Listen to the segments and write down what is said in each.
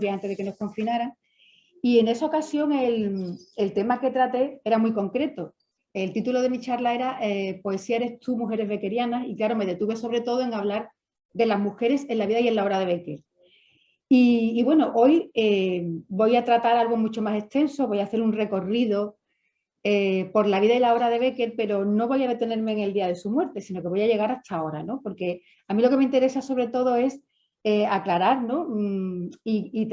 días antes de que nos confinaran. Y en esa ocasión el tema que traté era muy concreto. El título de mi charla era Poesía eres tú, mujeres beckerianas, y claro, me detuve sobre todo en hablar de las mujeres en la vida y en la obra de Becker. Y bueno, hoy voy a tratar algo mucho más extenso, voy a hacer un recorrido por la vida y la obra de Becker, pero no voy a detenerme en el día de su muerte, sino que voy a llegar hasta ahora, ¿no? Porque a mí lo que me interesa sobre todo es aclarar, ¿no? Y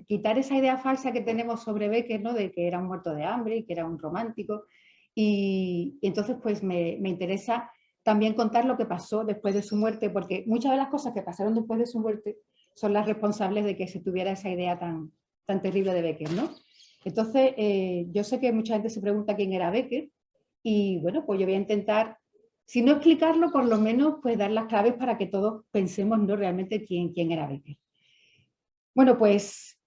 quitar esa idea falsa que tenemos sobre Becker, ¿no? De que era un muerto de hambre y que era un romántico. Y entonces, pues me interesa también contar lo que pasó después de su muerte, porque muchas de las cosas que pasaron después de su muerte son las responsables de que se tuviera esa idea tan terrible de Becker, ¿no? Entonces, yo sé que mucha gente se pregunta quién era Becker y bueno, pues yo voy a intentar, si no explicarlo, por lo menos pues dar las claves para que todos pensemos ¿no? realmente quién era Becker. Bueno, pues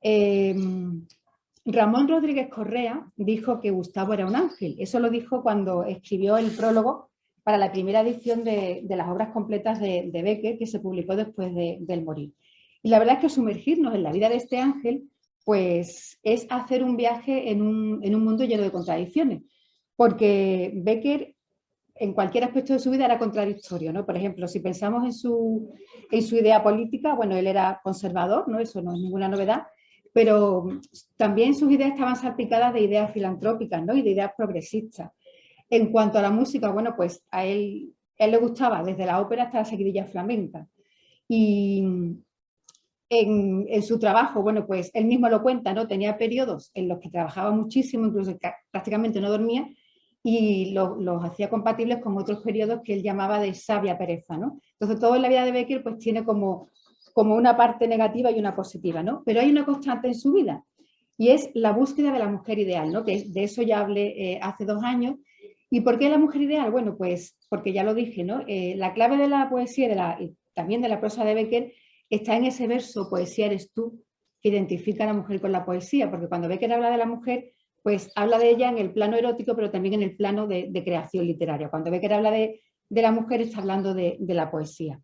Ramón Rodríguez Correa dijo que Gustavo era un ángel. Eso lo dijo cuando escribió el prólogo para la primera edición de las obras completas de Becker, que se publicó después del morir. Y la verdad es que sumergirnos en la vida de este ángel pues es hacer un viaje en un mundo lleno de contradicciones, porque Becker en cualquier aspecto de su vida era contradictorio, ¿no? Por ejemplo, si pensamos en su idea política, bueno, él era conservador, ¿no? Eso no es ninguna novedad, pero también sus ideas estaban salpicadas de ideas filantrópicas, ¿no? Y de ideas progresistas. En cuanto a la música, bueno, pues a él le gustaba desde la ópera hasta la seguidilla flamenca. Y en su trabajo, bueno, pues él mismo lo cuenta, ¿no? Tenía periodos en los que trabajaba muchísimo, incluso prácticamente no dormía, y los hacía compatibles con otros periodos que él llamaba de sabia pereza, ¿no? Entonces, todo en la vida de Becker pues tiene como una parte negativa y una positiva, ¿no? Pero hay una constante en su vida, y es la búsqueda de la mujer ideal, ¿no? Que de eso ya hablé hace 2 años. ¿Y por qué la mujer ideal? Bueno, pues porque ya lo dije, ¿no? La clave de la poesía y también de la prosa de Becker está en ese verso, poesía eres tú, que identifica a la mujer con la poesía, porque cuando Becker habla de la mujer, pues habla de ella en el plano erótico, pero también en el plano de creación literaria. Cuando Becker habla de la mujer, está hablando de la poesía.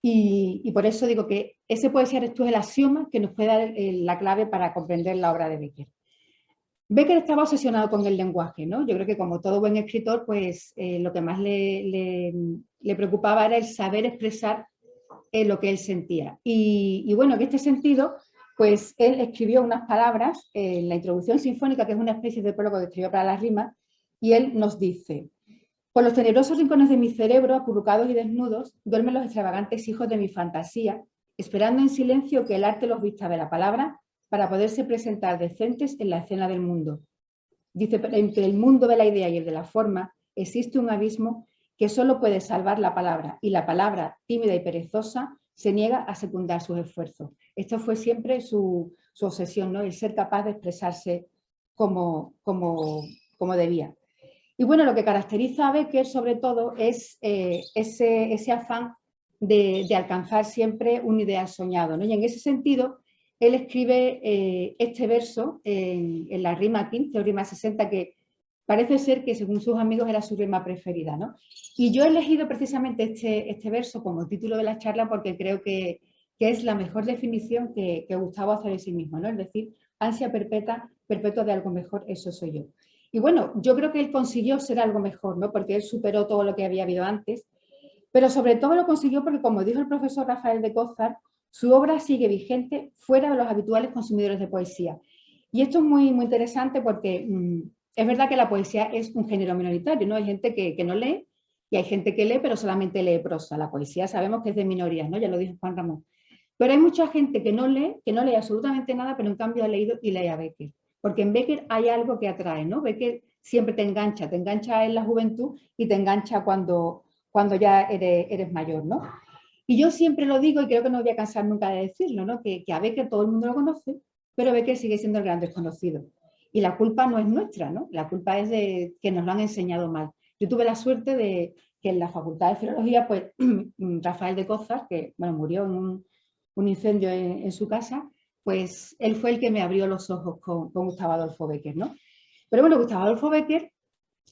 Y por eso digo que ese poesía eres tú es el axioma que nos puede dar la clave para comprender la obra de Becker. Becker estaba obsesionado con el lenguaje, ¿no? Yo creo que como todo buen escritor, pues lo que más le preocupaba era el saber expresar lo que él sentía. Y bueno, en este sentido, pues él escribió unas palabras en la introducción sinfónica, que es una especie de prólogo que escribió para las rimas, y él nos dice: por los tenebrosos rincones de mi cerebro, acurrucados y desnudos, duermen los extravagantes hijos de mi fantasía, esperando en silencio que el arte los vista de la palabra para poderse presentar decentes en la escena del mundo. Dice, entre el mundo de la idea y el de la forma existe un abismo que solo puede salvar la palabra, y la palabra, tímida y perezosa, se niega a secundar sus esfuerzos. Esto fue siempre su obsesión, ¿no? El ser capaz de expresarse como debía. Y bueno, lo que caracteriza a Becker sobre todo es ese afán de alcanzar siempre un ideal soñado, ¿no? Y en ese sentido, él escribe este verso en la rima 15 o rima 60, que parece ser que según sus amigos era su rima preferida, ¿no? Y yo he elegido precisamente este verso como título de la charla porque creo que es la mejor definición que Gustavo hace de sí mismo, ¿no? Es decir, ansia perpetua de algo mejor, eso soy yo. Y bueno, yo creo que él consiguió ser algo mejor, ¿no? Porque él superó todo lo que había habido antes, pero sobre todo lo consiguió porque, como dijo el profesor Rafael de Cózar, su obra sigue vigente fuera de los habituales consumidores de poesía. Y esto es muy, muy interesante porque es verdad que la poesía es un género minoritario, ¿no? Hay gente que no lee y hay gente que lee, pero solamente lee prosa. La poesía sabemos que es de minorías, ¿no? Ya lo dijo Juan Ramón. Pero hay mucha gente que no lee absolutamente nada, pero en cambio ha leído y lee a Becker. Porque en Becker hay algo que atrae, ¿no? Becker siempre te engancha en la juventud y te engancha cuando ya eres mayor, ¿no? Y yo siempre lo digo y creo que no voy a cansar nunca de decirlo, ¿no? Que a Becker todo el mundo lo conoce, pero Becker sigue siendo el gran desconocido. Y la culpa no es nuestra, ¿no? La culpa es de que nos lo han enseñado mal. Yo tuve la suerte de que en la Facultad de Filología, pues Rafael de Cózar, que bueno, murió en un incendio en su casa, pues él fue el que me abrió los ojos con Gustavo Adolfo Becker, ¿no? Pero bueno, Gustavo Adolfo Becker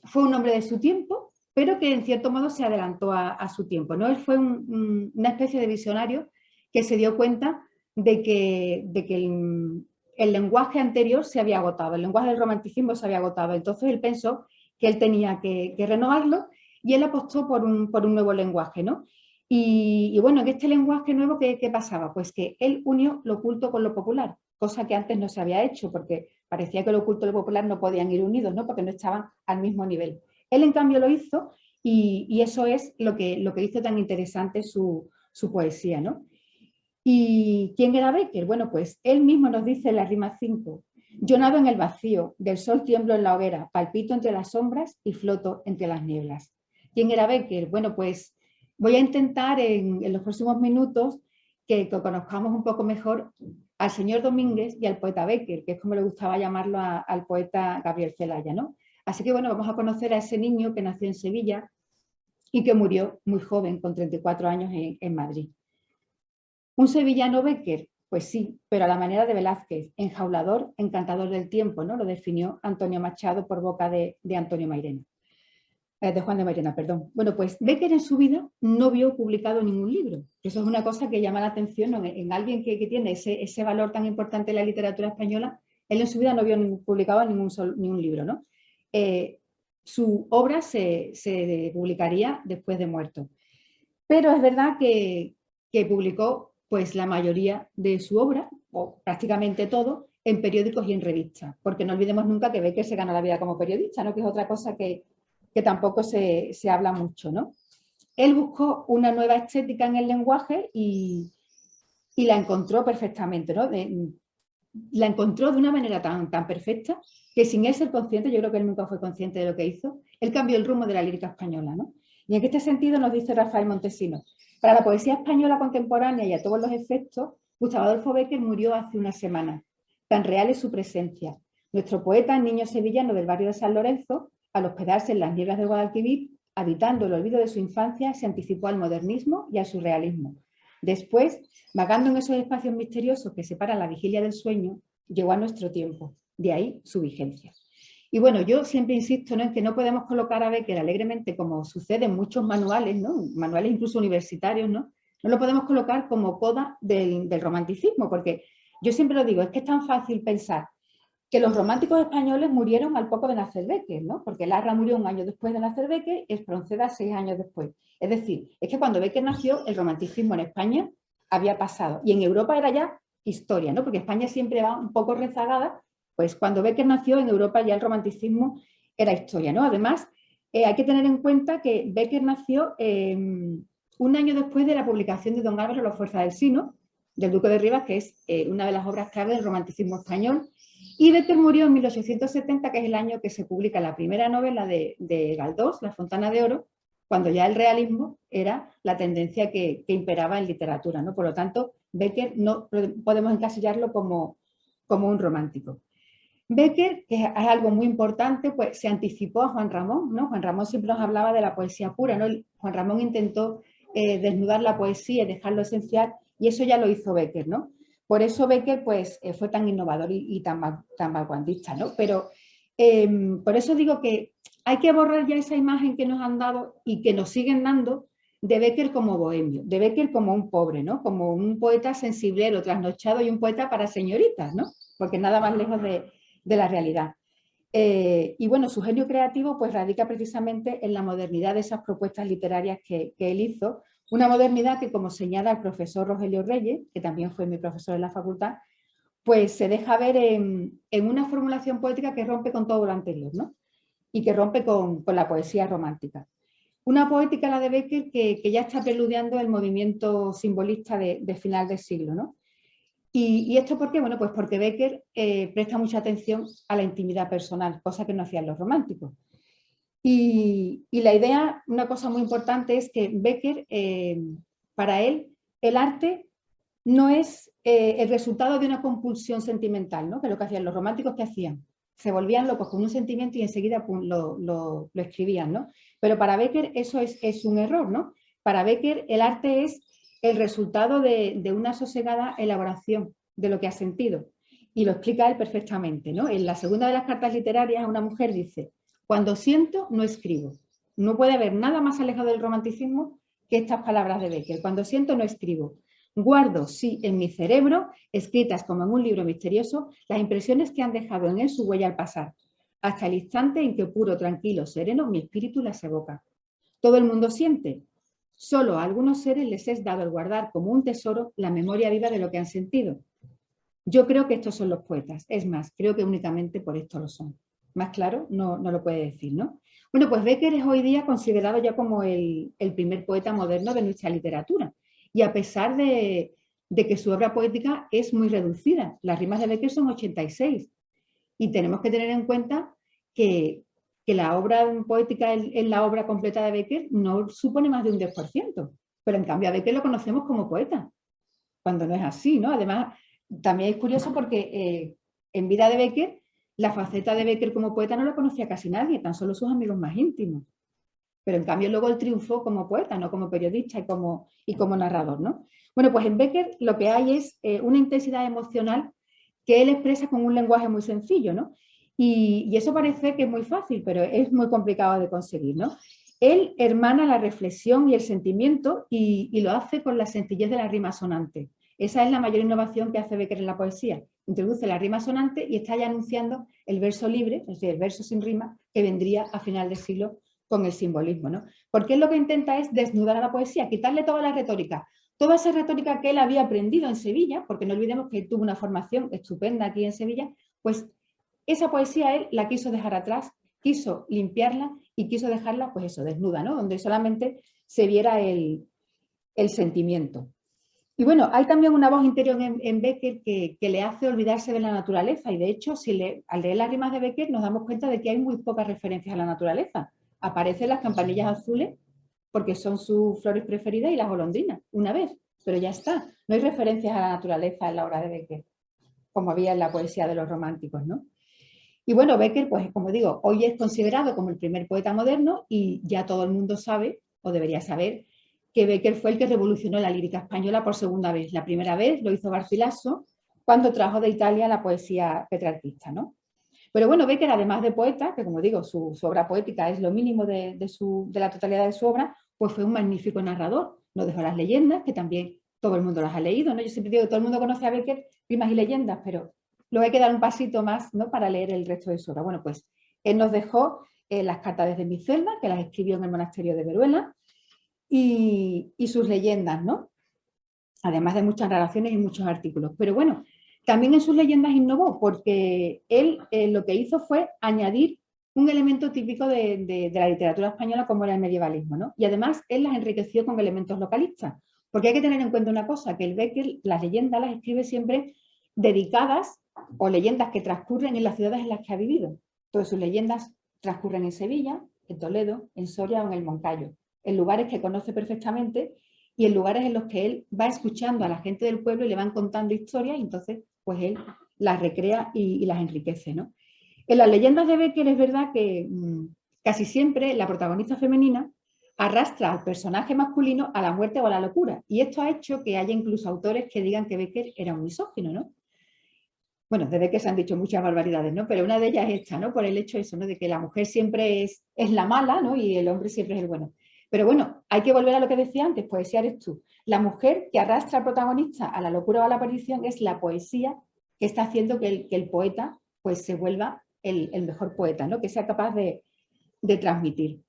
fue un hombre de su tiempo, pero que en cierto modo se adelantó a su tiempo, ¿no? Él fue una especie de visionario que se dio cuenta de que el lenguaje anterior se había agotado, el lenguaje del romanticismo se había agotado. Entonces él pensó que él tenía que renovarlo y él apostó por un nuevo lenguaje, ¿no? Y bueno, en este lenguaje nuevo, ¿qué pasaba? Pues que él unió lo oculto con lo popular, cosa que antes no se había hecho, porque parecía que lo oculto y lo popular no podían ir unidos, ¿no? Porque no estaban al mismo nivel. Él, en cambio, lo hizo y eso es lo que hizo tan interesante su poesía, ¿no? ¿Y quién era Bécquer? Bueno, pues él mismo nos dice en la rima 5: yo nado en el vacío, del sol tiemblo en la hoguera, palpito entre las sombras y floto entre las nieblas. ¿Quién era Bécquer? Bueno, pues voy a intentar en los próximos minutos que conozcamos un poco mejor al señor Domínguez y al poeta Bécquer, que es como le gustaba llamarlo al poeta Gabriel Celaya, ¿no? Así que bueno, vamos a conocer a ese niño que nació en Sevilla y que murió muy joven, con 34 años, en Madrid. ¿Un sevillano Bécquer? Pues sí, pero a la manera de Velázquez, enjaulador, encantador del tiempo, ¿no? Lo definió Antonio Machado por boca de Antonio Mairena, de Juan de Mairena, perdón. Bueno, pues Bécquer en su vida no vio publicado ningún libro. Eso es una cosa que llama la atención, ¿no? En alguien que tiene ese valor tan importante en la literatura española. Él en su vida no vio publicado ningún libro, ¿no? Su obra se publicaría después de muerto. Pero es verdad que publicó pues la mayoría de su obra, o prácticamente todo, en periódicos y en revistas, porque no olvidemos nunca que Bécquer se ganó la vida como periodista, ¿no? Que es otra cosa que tampoco se habla mucho, ¿no? Él buscó una nueva estética en el lenguaje y la encontró perfectamente, ¿no? La encontró de una manera tan perfecta que, sin él ser consciente, yo creo que él nunca fue consciente de lo que hizo, él cambió el rumbo de la lírica española, ¿no? Y en este sentido nos dice Rafael Montesinos: para la poesía española contemporánea y a todos los efectos, Gustavo Adolfo Bécquer murió hace una semana. Tan real es su presencia. Nuestro poeta, niño sevillano del barrio de San Lorenzo, al hospedarse en las nieblas de Guadalquivir, habitando el olvido de su infancia, se anticipó al modernismo y al surrealismo. Después, vagando en esos espacios misteriosos que separan la vigilia del sueño, llegó a nuestro tiempo. De ahí su vigencia. Y bueno, yo siempre insisto, ¿no?, en que no podemos colocar a Bécquer alegremente, como sucede en muchos manuales, ¿no?, manuales incluso universitarios, ¿no? No lo podemos colocar como coda del romanticismo, porque yo siempre lo digo, es que es tan fácil pensar que los románticos españoles murieron al poco de nacer Bécquer, ¿no? Porque Larra murió un año después de nacer Bécquer y Espronceda 6 años después. Es decir, es que cuando Bécquer nació, el romanticismo en España había pasado. Y en Europa era ya historia, ¿no? Porque España siempre va un poco rezagada. Pues cuando Bécquer nació, en Europa ya el romanticismo era historia, ¿no? Además, hay que tener en cuenta que Bécquer nació un año después de la publicación de Don Álvaro, La fuerza del Sino, del Duque de Rivas, que es una de las obras clave del romanticismo español. Y Bécquer murió en 1870, que es el año que se publica la primera novela de Galdós, La Fontana de Oro, cuando ya el realismo era la tendencia que imperaba en literatura, ¿no? Por lo tanto, Bécquer no podemos encasillarlo como un romántico. Bécquer, que es algo muy importante, pues se anticipó a Juan Ramón, ¿no? Juan Ramón siempre nos hablaba de la poesía pura, ¿no? Juan Ramón intentó desnudar la poesía y dejar lo esencial, y eso ya lo hizo Bécquer, ¿no? Por eso Bécquer pues, fue tan innovador y tan vanguardista, ¿no? Pero por eso digo que hay que borrar ya esa imagen que nos han dado y que nos siguen dando de Bécquer como bohemio, de Bécquer como un pobre, ¿no? Como un poeta sensiblero, trasnochado y un poeta para señoritas, ¿no? Porque nada más lejos de la realidad. Y bueno, su genio creativo pues radica precisamente en la modernidad de esas propuestas literarias que él hizo, una modernidad que, como señala el profesor Rogelio Reyes, que también fue mi profesor en la facultad, pues se deja ver en una formulación poética que rompe con todo lo anterior, ¿no? Y que rompe con la poesía romántica. Una poética, la de Bécquer, que ya está preludiando el movimiento simbolista de final del siglo, ¿no? ¿Y esto por qué? Bueno, pues porque Bécquer presta mucha atención a la intimidad personal, cosa que no hacían los románticos. Y la idea, una cosa muy importante, es que Bécquer, para él, el arte no es el resultado de una compulsión sentimental, ¿no? Que es lo que hacían los románticos, que hacían. Se volvían locos con un sentimiento y enseguida pum, lo escribían, ¿no? Pero para Bécquer eso es un error, ¿no? Para Bécquer el arte es el resultado de una sosegada elaboración de lo que ha sentido. Y lo explica él perfectamente, ¿no? En la segunda de las cartas literarias, una mujer dice: cuando siento, no escribo. No puede haber nada más alejado del romanticismo que estas palabras de Bécquer. Cuando siento, no escribo. Guardo, sí, en mi cerebro, escritas como en un libro misterioso, las impresiones que han dejado en él su huella al pasar, hasta el instante en que puro, tranquilo, sereno, mi espíritu las evoca. Todo el mundo siente. Solo a algunos seres les es dado el guardar como un tesoro la memoria viva de lo que han sentido. Yo creo que estos son los poetas. Es más, creo que únicamente por esto lo son. Más claro, no lo puede decir, ¿no? Bueno, pues Becker es hoy día considerado ya como el primer poeta moderno de nuestra literatura. Y a pesar de que su obra poética es muy reducida, las rimas de Becker son 86. Y tenemos que tener en cuenta que la obra poética en la obra completa de Becker no supone más de un 10%. Pero en cambio a Becker lo conocemos como poeta, cuando no es así, ¿no? Además, también es curioso porque en vida de Becker, la faceta de Becker como poeta no la conocía casi nadie, tan solo sus amigos más íntimos. Pero en cambio luego él triunfó como poeta, no como periodista y como narrador, ¿no? Bueno, pues en Becker lo que hay es una intensidad emocional que él expresa con un lenguaje muy sencillo, ¿no? Y eso parece que es muy fácil, pero es muy complicado de conseguir, ¿no? Él hermana la reflexión y el sentimiento y lo hace con la sencillez de la rima sonante. Esa es la mayor innovación que hace Becker en la poesía. Introduce la rima sonante y está ya anunciando el verso libre, es decir, el verso sin rima, que vendría a final del siglo con el simbolismo, ¿no? Porque él lo que intenta es desnudar a la poesía, quitarle toda la retórica, toda esa retórica que él había aprendido en Sevilla, porque no olvidemos que tuvo una formación estupenda aquí en Sevilla, pues esa poesía él la quiso dejar atrás, quiso limpiarla y quiso dejarla, pues eso, desnuda, ¿no? Donde solamente se viera el sentimiento. Y bueno, hay también una voz interior en Becker que le hace olvidarse de la naturaleza y de hecho, al leer las rimas de Becker nos damos cuenta de que hay muy pocas referencias a la naturaleza. Aparecen las campanillas azules porque son sus flores preferidas y las golondrinas, una vez, pero ya está. No hay referencias a la naturaleza en la obra de Becker, como había en la poesía de los románticos, ¿no? Y bueno, Becker, pues como digo, hoy es considerado como el primer poeta moderno y ya todo el mundo sabe, o debería saber, que Becker fue el que revolucionó la lírica española por segunda vez. La primera vez lo hizo Garcilaso cuando trajo de Italia la poesía petrarquista, ¿no? Pero bueno, Becker, además de poeta, que como digo, su obra poética es lo mínimo de la totalidad de su obra, pues fue un magnífico narrador. Nos dejó las leyendas, que también todo el mundo las ha leído, ¿no? Yo siempre digo que todo el mundo conoce a Becker, rimas y leyendas, pero luego hay que dar un pasito más, ¿no? Para leer el resto de su obra. Bueno, pues él nos dejó las cartas desde mi celda, que las escribió en el monasterio de Veruela, y sus leyendas, ¿no? Además de muchas narraciones y muchos artículos. Pero bueno, también en sus leyendas innovó, porque él lo que hizo fue añadir un elemento típico de la literatura española como era el medievalismo, ¿no? Y además él las enriqueció con elementos localistas, porque hay que tener en cuenta una cosa, que el Becker las leyendas las escribe siempre dedicadas o leyendas que transcurren en las ciudades en las que ha vivido. Todas sus leyendas transcurren en Sevilla, en Toledo, en Soria o en el Moncayo, en lugares que conoce perfectamente y en lugares en los que él va escuchando a la gente del pueblo y le van contando historias y entonces pues él las recrea y las enriquece, ¿no? En las leyendas de Becker es verdad que casi siempre la protagonista femenina arrastra al personaje masculino a la muerte o a la locura y esto ha hecho que haya incluso autores que digan que Becker era un misógino, ¿no? Bueno, de Becker se han dicho muchas barbaridades, ¿no? Pero una de ellas es esta, ¿no? Por el hecho de eso, ¿no? De que la mujer siempre es la mala, ¿no? Y el hombre siempre es el bueno. Pero bueno, hay que volver a lo que decía antes, poesía eres tú. La mujer que arrastra al protagonista a la locura o a la perdición es la poesía que está haciendo que el poeta pues se vuelva el mejor poeta, ¿no? Que sea capaz de transmitir.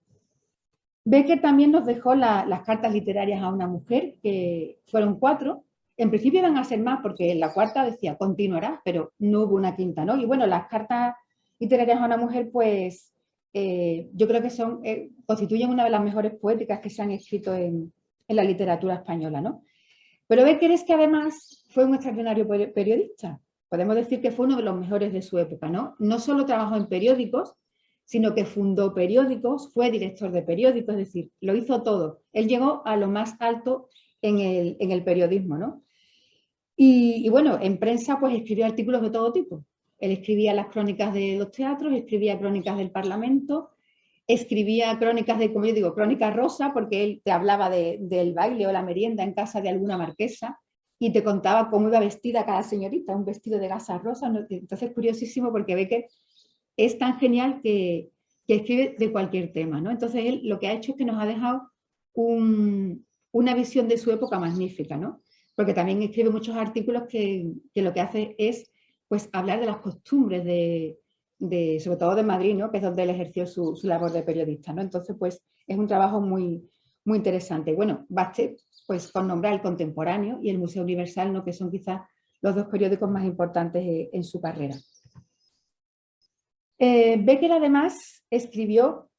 Becker también nos dejó las cartas literarias a una mujer, que fueron 4. En principio iban a ser más, porque en la cuarta decía continuará, pero no hubo una quinta, ¿no? Y bueno, las cartas literarias a una mujer, pues yo creo que constituyen una de las mejores poéticas que se han escrito en la literatura española, ¿no? Pero Becker es que además fue un extraordinario periodista. Podemos decir que fue uno de los mejores de su época, ¿no? No solo trabajó en periódicos, sino que fundó periódicos, fue director de periódicos, es decir, lo hizo todo. Él llegó a lo más alto en el periodismo, ¿no? Y bueno, en prensa pues escribió artículos de todo tipo. Él escribía las crónicas de los teatros, escribía crónicas del Parlamento, escribía crónicas de, como yo digo, crónica rosa, porque él te hablaba del baile o la merienda en casa de alguna marquesa y te contaba cómo iba vestida cada señorita, un vestido de gasa rosa. Entonces, curiosísimo porque ve que es tan genial que escribe de cualquier tema, ¿no? Entonces, él lo que ha hecho es que nos ha dejado una visión de su época magnífica, ¿no? porque también escribe muchos artículos que lo que hace es pues, hablar de las costumbres sobre todo de Madrid, ¿no? Que es donde él ejerció su labor de periodista, ¿no? Entonces, pues es un trabajo muy, muy interesante. Bueno, baste pues, con nombrar El Contemporáneo y el Museo Universal, ¿no? Que son quizás los dos periódicos más importantes en su carrera. Becker además escribió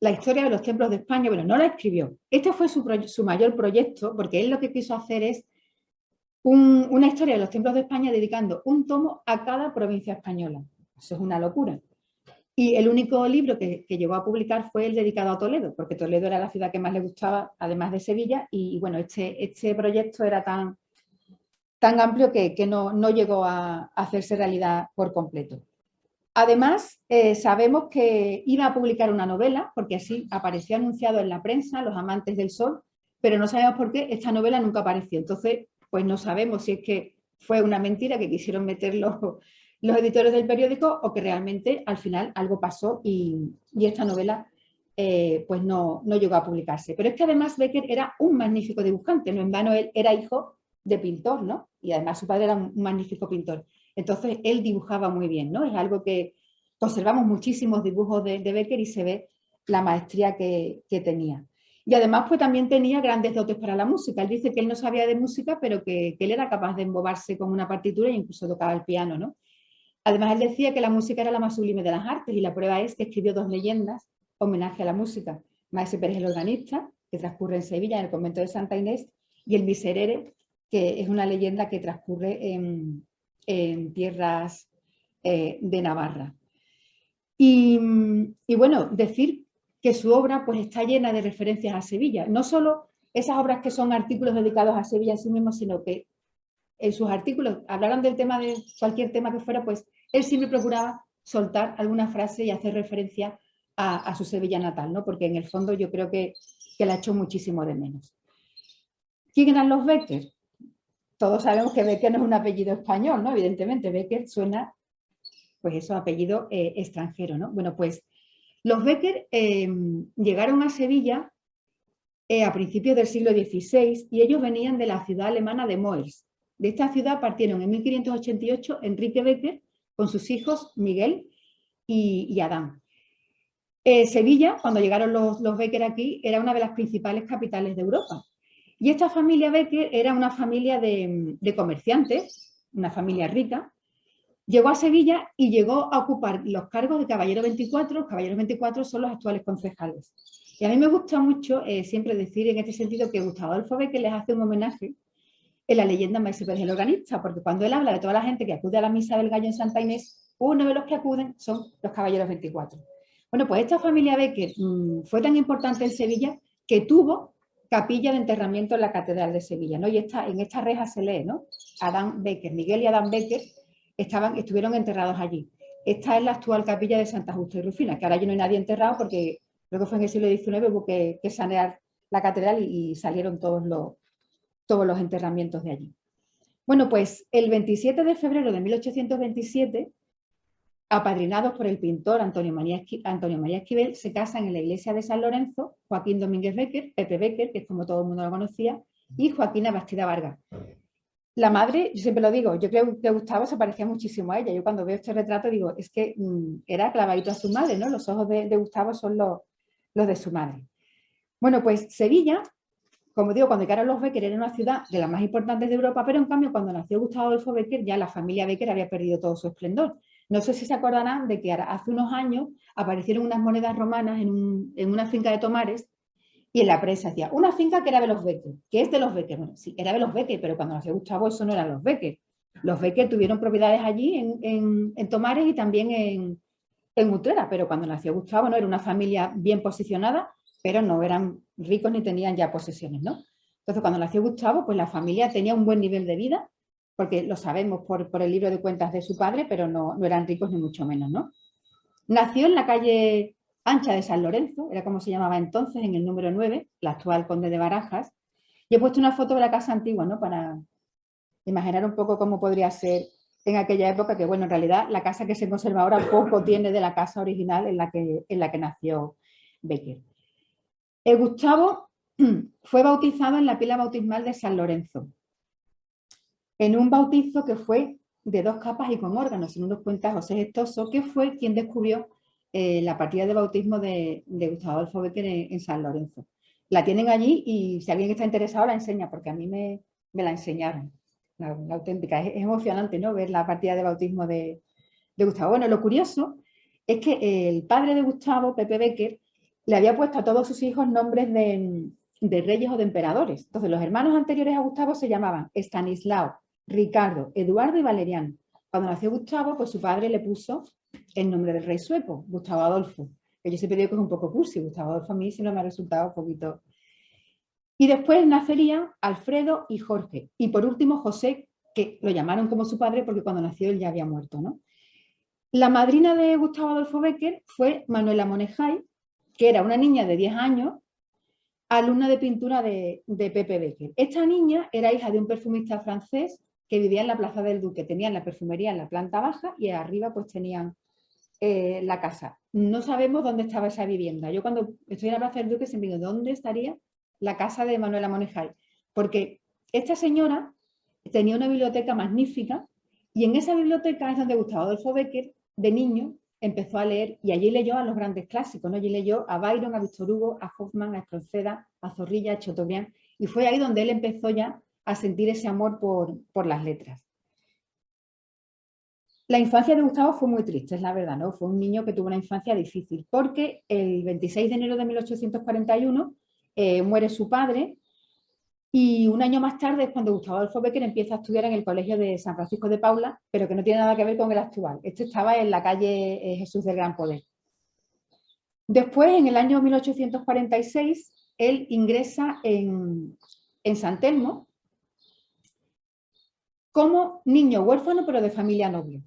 la historia de los templos de España. Bueno, no la escribió. Este fue su mayor proyecto, porque él lo que quiso hacer es una historia de los templos de España dedicando un tomo a cada provincia española. Eso es una locura. Y el único libro que llegó a publicar fue el dedicado a Toledo, porque Toledo era la ciudad que más le gustaba, además de Sevilla, y bueno, este proyecto era tan amplio que no llegó a hacerse realidad por completo. Además, sabemos que iba a publicar una novela, porque así apareció anunciado en la prensa, Los amantes del sol, pero no sabemos por qué esta novela nunca apareció. Entonces, pues no sabemos si es que fue una mentira que quisieron meter los editores del periódico o que realmente al final algo pasó y esta novela pues no llegó a publicarse. Pero es que además Becker era un magnífico dibujante, no en vano él era hijo de pintor, ¿no? Y además su padre era un magnífico pintor. Entonces, él dibujaba muy bien, ¿no? Es algo que conservamos muchísimos dibujos de Becker y se ve la maestría que tenía. Y además, pues también tenía grandes dotes para la música. Él dice que él no sabía de música, pero que él era capaz de embobarse con una partitura e incluso tocaba el piano, ¿no? Además, él decía que la música era la más sublime de las artes y la prueba es que escribió 2 leyendas, homenaje a la música. Maese Pérez el organista, que transcurre en Sevilla, en el convento de Santa Inés, y el Miserere, que es una leyenda que transcurre en tierras de Navarra. Y bueno, decir que su obra pues, está llena de referencias a Sevilla. No solo esas obras que son artículos dedicados a Sevilla en sí mismo, sino que en sus artículos hablaran del tema de cualquier tema que fuera, pues él siempre procuraba soltar alguna frase y hacer referencia a su Sevilla natal, ¿no? Porque en el fondo yo creo que la echó muchísimo de menos. ¿Quién eran los Becker? Todos sabemos que Becker no es un apellido español, ¿no? Evidentemente, Becker suena, pues eso, apellido extranjero, ¿no? Bueno, pues los Becker llegaron a Sevilla a principios del siglo XVI y ellos venían de la ciudad alemana de Moers. De esta ciudad partieron en 1588 Enrique Becker con sus hijos Miguel y Adán. Sevilla, cuando llegaron los Becker aquí, era una de las principales capitales de Europa. Y esta familia Becker era una familia de comerciantes, una familia rica. Llegó a Sevilla y llegó a ocupar los cargos de caballero 24. Los caballeros 24 son los actuales concejales. Y a mí me gusta mucho siempre decir en este sentido que Gustavo Adolfo Becker les hace un homenaje en la leyenda Maese Pérez el organista, porque cuando él habla de toda la gente que acude a la misa del gallo en Santa Inés, uno de los que acuden son los caballeros 24. Bueno, pues esta familia Becker fue tan importante en Sevilla que tuvo capilla de enterramiento en la Catedral de Sevilla, ¿no? Y en esta reja se lee, ¿no? Adán Becker, Miguel y Adán Becker estuvieron enterrados allí. Esta es la actual capilla de Santa Justa y Rufina, que ahora ya no hay nadie enterrado porque creo que fue en el siglo XIX, hubo que sanear la catedral y salieron todos los enterramientos de allí. Bueno, pues el 27 de febrero de 1827, apadrinados por el pintor Antonio María Esquivel, se casan en la iglesia de San Lorenzo Joaquín Domínguez Becker, Pepe Becker, que es como todo el mundo lo conocía, y Joaquina Bastida Vargas. La madre, yo siempre lo digo, yo creo que Gustavo se parecía muchísimo a ella. Yo cuando veo este retrato digo, es que era clavadito a su madre, ¿no? Los ojos de Gustavo son los de su madre. Bueno, pues Sevilla, como digo, cuando llegaron los Becker era una ciudad de las más importantes de Europa, pero en cambio cuando nació Gustavo Adolfo Becker ya la familia Becker había perdido todo su esplendor. No sé si se acordarán de que hace unos años aparecieron unas monedas romanas en una finca de Tomares y en la prensa decía, una finca que era de los Becker, que es de los Becker. Bueno, sí, era de los Becker, pero cuando nació Gustavo eso no eran los Becker. Los Becker tuvieron propiedades allí en Tomares y también en Utrera, pero cuando nació Gustavo no era una familia bien posicionada, pero no eran ricos ni tenían ya posesiones, ¿no? Entonces, cuando nació Gustavo, pues la familia tenía un buen nivel de vida, porque lo sabemos por el libro de cuentas de su padre, pero no eran ricos ni mucho menos, ¿no? Nació en la calle Ancha de San Lorenzo, era como se llamaba entonces, en el número 9, la actual Conde de Barajas, y he puesto una foto de la casa antigua, ¿no? Para imaginar un poco cómo podría ser en aquella época, que bueno, en realidad la casa que se conserva ahora poco tiene de la casa original en la que nació Becker. Gustavo fue bautizado en la pila bautismal de San Lorenzo, en un bautizo que fue de 2 capas y con órganos, según nos cuenta José Gestoso, que fue quien descubrió la partida de bautismo de Gustavo Adolfo Bécquer en San Lorenzo. La tienen allí y si alguien está interesado la enseña, porque a mí me la enseñaron, la auténtica. Es emocionante, ¿no?, ver la partida de bautismo de Gustavo. Bueno, lo curioso es que el padre de Gustavo, Pepe Bécquer, le había puesto a todos sus hijos nombres de reyes o de emperadores. Entonces, los hermanos anteriores a Gustavo se llamaban Estanislao, Ricardo, Eduardo y Valeriano. Cuando nació Gustavo, pues su padre le puso el nombre del rey sueco, Gustavo Adolfo, que yo siempre digo que es un poco cursi. Gustavo Adolfo a mí sí no me ha resultado un poquito. Y después nacerían Alfredo y Jorge. Y por último José, que lo llamaron como su padre porque cuando nació él ya había muerto, ¿no? La madrina de Gustavo Adolfo Bécquer fue Manuela Monejay, que era una niña de 10 años, alumna de pintura de Pepe Bécquer. Esta niña era hija de un perfumista francés que vivía en la Plaza del Duque. Tenían la perfumería en la planta baja y arriba pues tenían la casa. No sabemos dónde estaba esa vivienda. Yo cuando estoy en la Plaza del Duque siempre digo, ¿dónde estaría la casa de Manuela Monejay? Porque esta señora tenía una biblioteca magnífica y en esa biblioteca es donde Gustavo Adolfo Bécquer, de niño, empezó a leer y allí leyó a los grandes clásicos, ¿no? Allí leyó a Byron, a Víctor Hugo, a Hoffmann, a Espronceda, a Zorrilla, a Chateaubriand, y fue ahí donde él empezó ya a sentir ese amor por las letras. La infancia de Gustavo fue muy triste, es la verdad, ¿no? Fue un niño que tuvo una infancia difícil, porque el 26 de enero de 1841 muere su padre y un año más tarde es cuando Gustavo Adolfo Bécquer empieza a estudiar en el colegio de San Francisco de Paula, pero que no tiene nada que ver con el actual. Este estaba en la calle Jesús del Gran Poder. Después, en el año 1846, él ingresa en San Telmo como niño huérfano, pero de familia noble.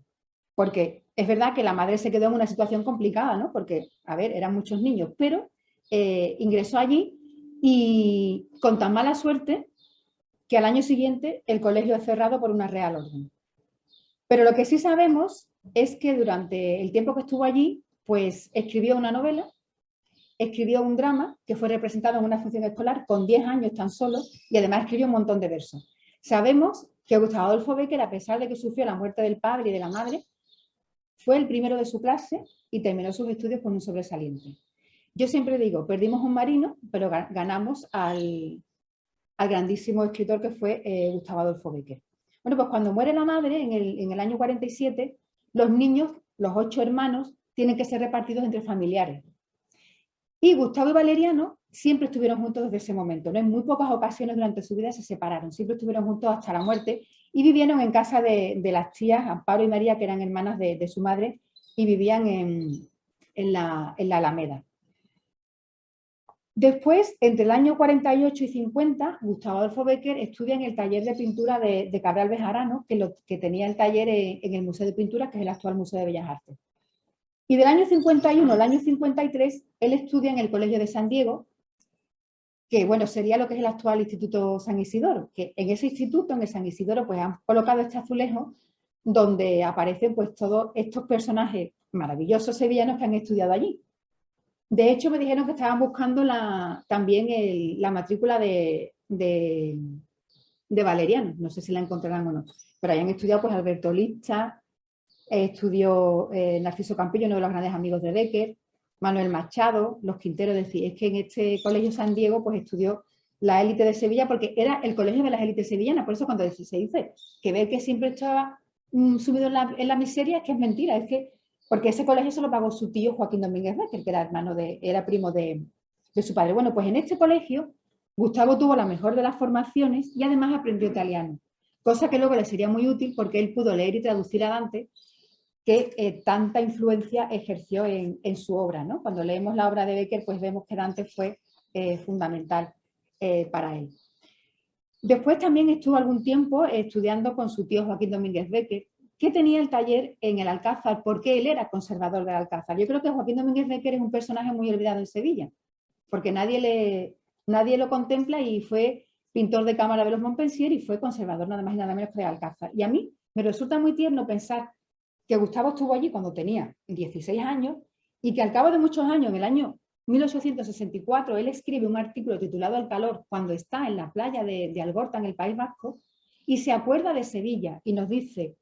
Porque es verdad que la madre se quedó en una situación complicada, ¿no? Porque, a ver, eran muchos niños, pero ingresó allí y con tan mala suerte que al año siguiente el colegio es cerrado por una real orden. Pero lo que sí sabemos es que durante el tiempo que estuvo allí, pues escribió una novela, escribió un drama que fue representado en una función escolar con 10 años tan solo y además escribió un montón de versos. Sabemos que Gustavo Adolfo Bécquer, a pesar de que sufrió la muerte del padre y de la madre, fue el primero de su clase y terminó sus estudios con un sobresaliente. Yo siempre digo, perdimos un marino, pero ganamos al grandísimo escritor que fue Gustavo Adolfo Bécquer. Bueno, pues cuando muere la madre, en el año 47, los niños, los 8 hermanos, tienen que ser repartidos entre familiares. Y Gustavo y Valeriano siempre estuvieron juntos desde ese momento, ¿no? En muy pocas ocasiones durante su vida se separaron, siempre estuvieron juntos hasta la muerte y vivieron en casa de las tías Amparo y María, que eran hermanas de su madre, y vivían en la Alameda. Después, entre el año 48 y 50, Gustavo Adolfo Bécquer estudia en el taller de pintura de Cabral Bejarano, que tenía el taller en el Museo de Pintura, que es el actual Museo de Bellas Artes. Y del año 51 al año 53, él estudia en el Colegio de San Diego, que bueno, sería lo que es el actual Instituto San Isidoro, que en ese instituto, en el San Isidoro, pues han colocado este azulejo donde aparecen pues todos estos personajes maravillosos sevillanos que han estudiado allí. De hecho, me dijeron que estaban buscando también la matrícula de Valeriano, no sé si la encontrarán o no, pero hayan estudiado pues Alberto Licha, estudió Narciso Campillo, uno de los grandes amigos de Bécquer, Manuel Machado, los Quinteros. Es decir, es que en este colegio San Diego pues estudió la élite de Sevilla porque era el colegio de las élites sevillanas. Por eso cuando se dice que Bécquer siempre estaba sumido en la miseria, es que es mentira, es que porque ese colegio se lo pagó su tío Joaquín Domínguez Bécquer, que era primo de su padre. Bueno, pues en este colegio Gustavo tuvo la mejor de las formaciones y además aprendió italiano, cosa que luego le sería muy útil porque él pudo leer y traducir a Dante, que tanta influencia ejerció en su obra, ¿no? Cuando leemos la obra de Bécquer, pues vemos que Dante fue fundamental para él. Después también estuvo algún tiempo estudiando con su tío Joaquín Domínguez Bécquer, que tenía el taller en el Alcázar, porque él era conservador del Alcázar. Yo creo que Joaquín Domínguez Bécquer es un personaje muy olvidado en Sevilla, porque nadie lo contempla y fue pintor de cámara de los Montpensier y fue conservador nada más y nada menos que del Alcázar. Y a mí me resulta muy tierno pensar que Gustavo estuvo allí cuando tenía 16 años y que al cabo de muchos años, en el año 1864, él escribe un artículo titulado El calor cuando está en la playa de Algorta, en el País Vasco, y se acuerda de Sevilla y nos dice: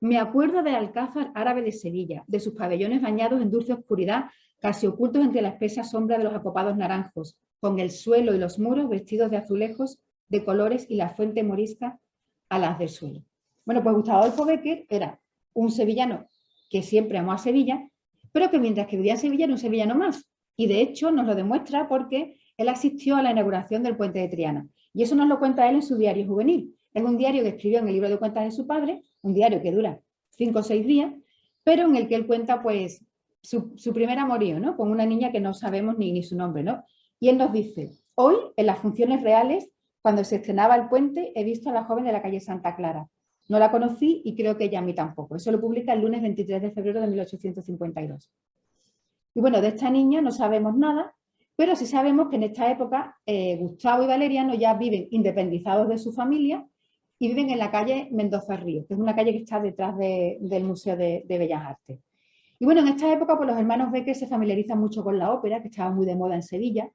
me acuerdo del alcázar árabe de Sevilla, de sus pabellones bañados en dulce oscuridad, casi ocultos entre la espesa sombra de los acopados naranjos, con el suelo y los muros vestidos de azulejos de colores y la fuente morisca a las del suelo. Bueno, pues Gustavo Adolfo Bécquer era un sevillano que siempre amó a Sevilla, pero que mientras que vivía en Sevilla era un sevillano más. Y de hecho nos lo demuestra porque él asistió a la inauguración del puente de Triana. Y eso nos lo cuenta él en su diario juvenil. Es un diario que escribió en el libro de cuentas de su padre, un diario que dura 5 o 6 días, pero en el que él cuenta pues su primer amorío, ¿no? Con una niña que no sabemos ni su nombre, ¿no? Y él nos dice: hoy, en las funciones reales, cuando se estrenaba el puente, he visto a la joven de la calle Santa Clara. No la conocí y creo que ella a mí tampoco. Eso lo publica el lunes 23 de febrero de 1852. Y bueno, de esta niña no sabemos nada, pero sí sabemos que en esta época Gustavo y Valeriano ya viven independizados de su familia y viven en la calle Mendoza Río, que es una calle que está detrás del Museo de Bellas Artes. Y bueno, en esta época pues los hermanos Bécquer se familiarizan mucho con la ópera, que estaba muy de moda en Sevilla.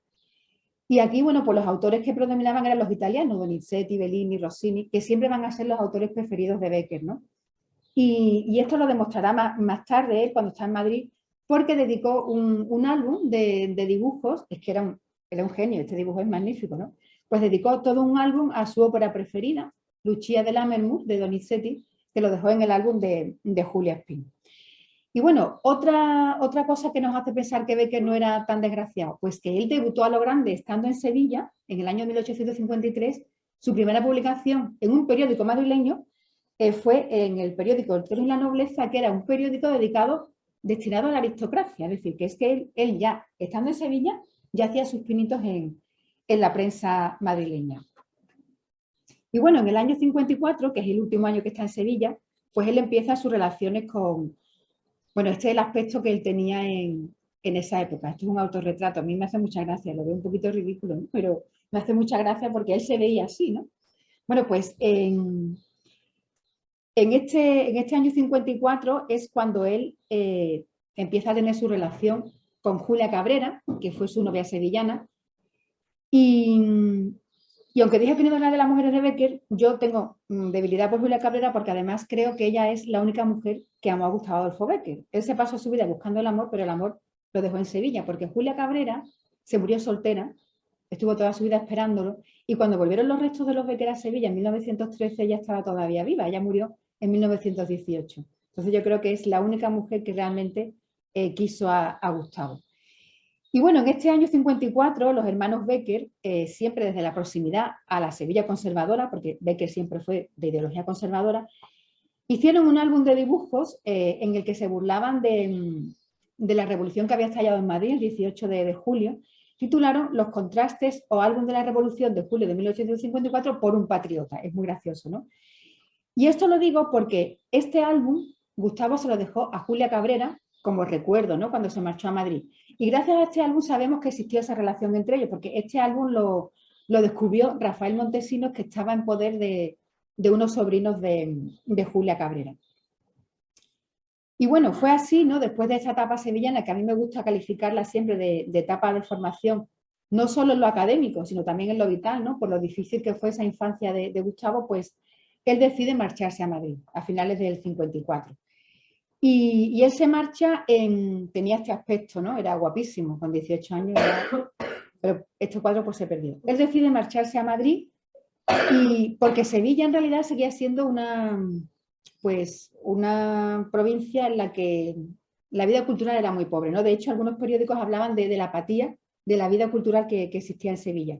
Y aquí, bueno, pues los autores que predominaban eran los italianos, Donizetti, Bellini, Rossini, que siempre van a ser los autores preferidos de Bécquer, ¿no? Y esto lo demostrará más tarde él cuando está en Madrid, porque dedicó un álbum de dibujos, es que era un genio, este dibujo es magnífico, ¿no? Pues dedicó todo un álbum a su ópera preferida, Lucia de Lammermoor, de Donizetti, que lo dejó en el álbum de Julia Espín. Y bueno, otra cosa que nos hace pensar que Bécquer no era tan desgraciado, pues que él debutó a lo grande estando en Sevilla, en el año 1853, su primera publicación en un periódico madrileño fue en el periódico El Toro y la Nobleza, que era un periódico destinado a la aristocracia, es decir, que es que él ya, estando en Sevilla, ya hacía sus pinitos en la prensa madrileña. Y bueno, en el año 54, que es el último año que está en Sevilla, pues él empieza sus relaciones con... Bueno, este es el aspecto que él tenía en esa época. Esto es un autorretrato. A mí me hace mucha gracia, lo veo un poquito ridículo, ¿no? Pero me hace mucha gracia porque él se veía así, ¿no? Bueno, pues en este año 54 es cuando él empieza a tener su relación con Julia Cabrera, que fue su novia sevillana. Y aunque dije que no iba a hablar de las mujeres de Bécquer, yo tengo debilidad por Julia Cabrera porque además creo que ella es la única mujer que amó a Gustavo Adolfo Bécquer. Él se pasó su vida buscando el amor, pero el amor lo dejó en Sevilla, porque Julia Cabrera se murió soltera, estuvo toda su vida esperándolo, y cuando volvieron los restos de los Bécquer a Sevilla en 1913, ella estaba todavía viva, ella murió en 1918. Entonces yo creo que es la única mujer que realmente quiso a Gustavo. Y bueno, en este año 54, los hermanos Bécquer, siempre desde la proximidad a la Sevilla conservadora, porque Bécquer siempre fue de ideología conservadora, hicieron un álbum de dibujos en el que se burlaban de la revolución que había estallado en Madrid el 18 de julio. Titularon Los contrastes o álbum de la revolución de julio de 1854 por un patriota. Es muy gracioso, ¿no? Y esto lo digo porque este álbum Gustavo se lo dejó a Julia Cabrera como recuerdo, ¿no? Cuando se marchó a Madrid. Y gracias a este álbum sabemos que existió esa relación entre ellos, porque este álbum lo descubrió Rafael Montesinos, que estaba en poder de unos sobrinos de Julia Cabrera. Y bueno, fue así, ¿no? Después de esta etapa sevillana, que a mí me gusta calificarla siempre de etapa de formación, no solo en lo académico, sino también en lo vital, ¿no? Por lo difícil que fue esa infancia de Gustavo, pues él decide marcharse a Madrid a finales del 54. Y él se marcha, tenía este aspecto, ¿no? Era guapísimo, con 18 años, pero este cuadro pues se perdió. Él decide marcharse a Madrid porque Sevilla en realidad seguía siendo una provincia en la que la vida cultural era muy pobre, ¿no? De hecho, algunos periódicos hablaban de la apatía de la vida cultural que existía en Sevilla.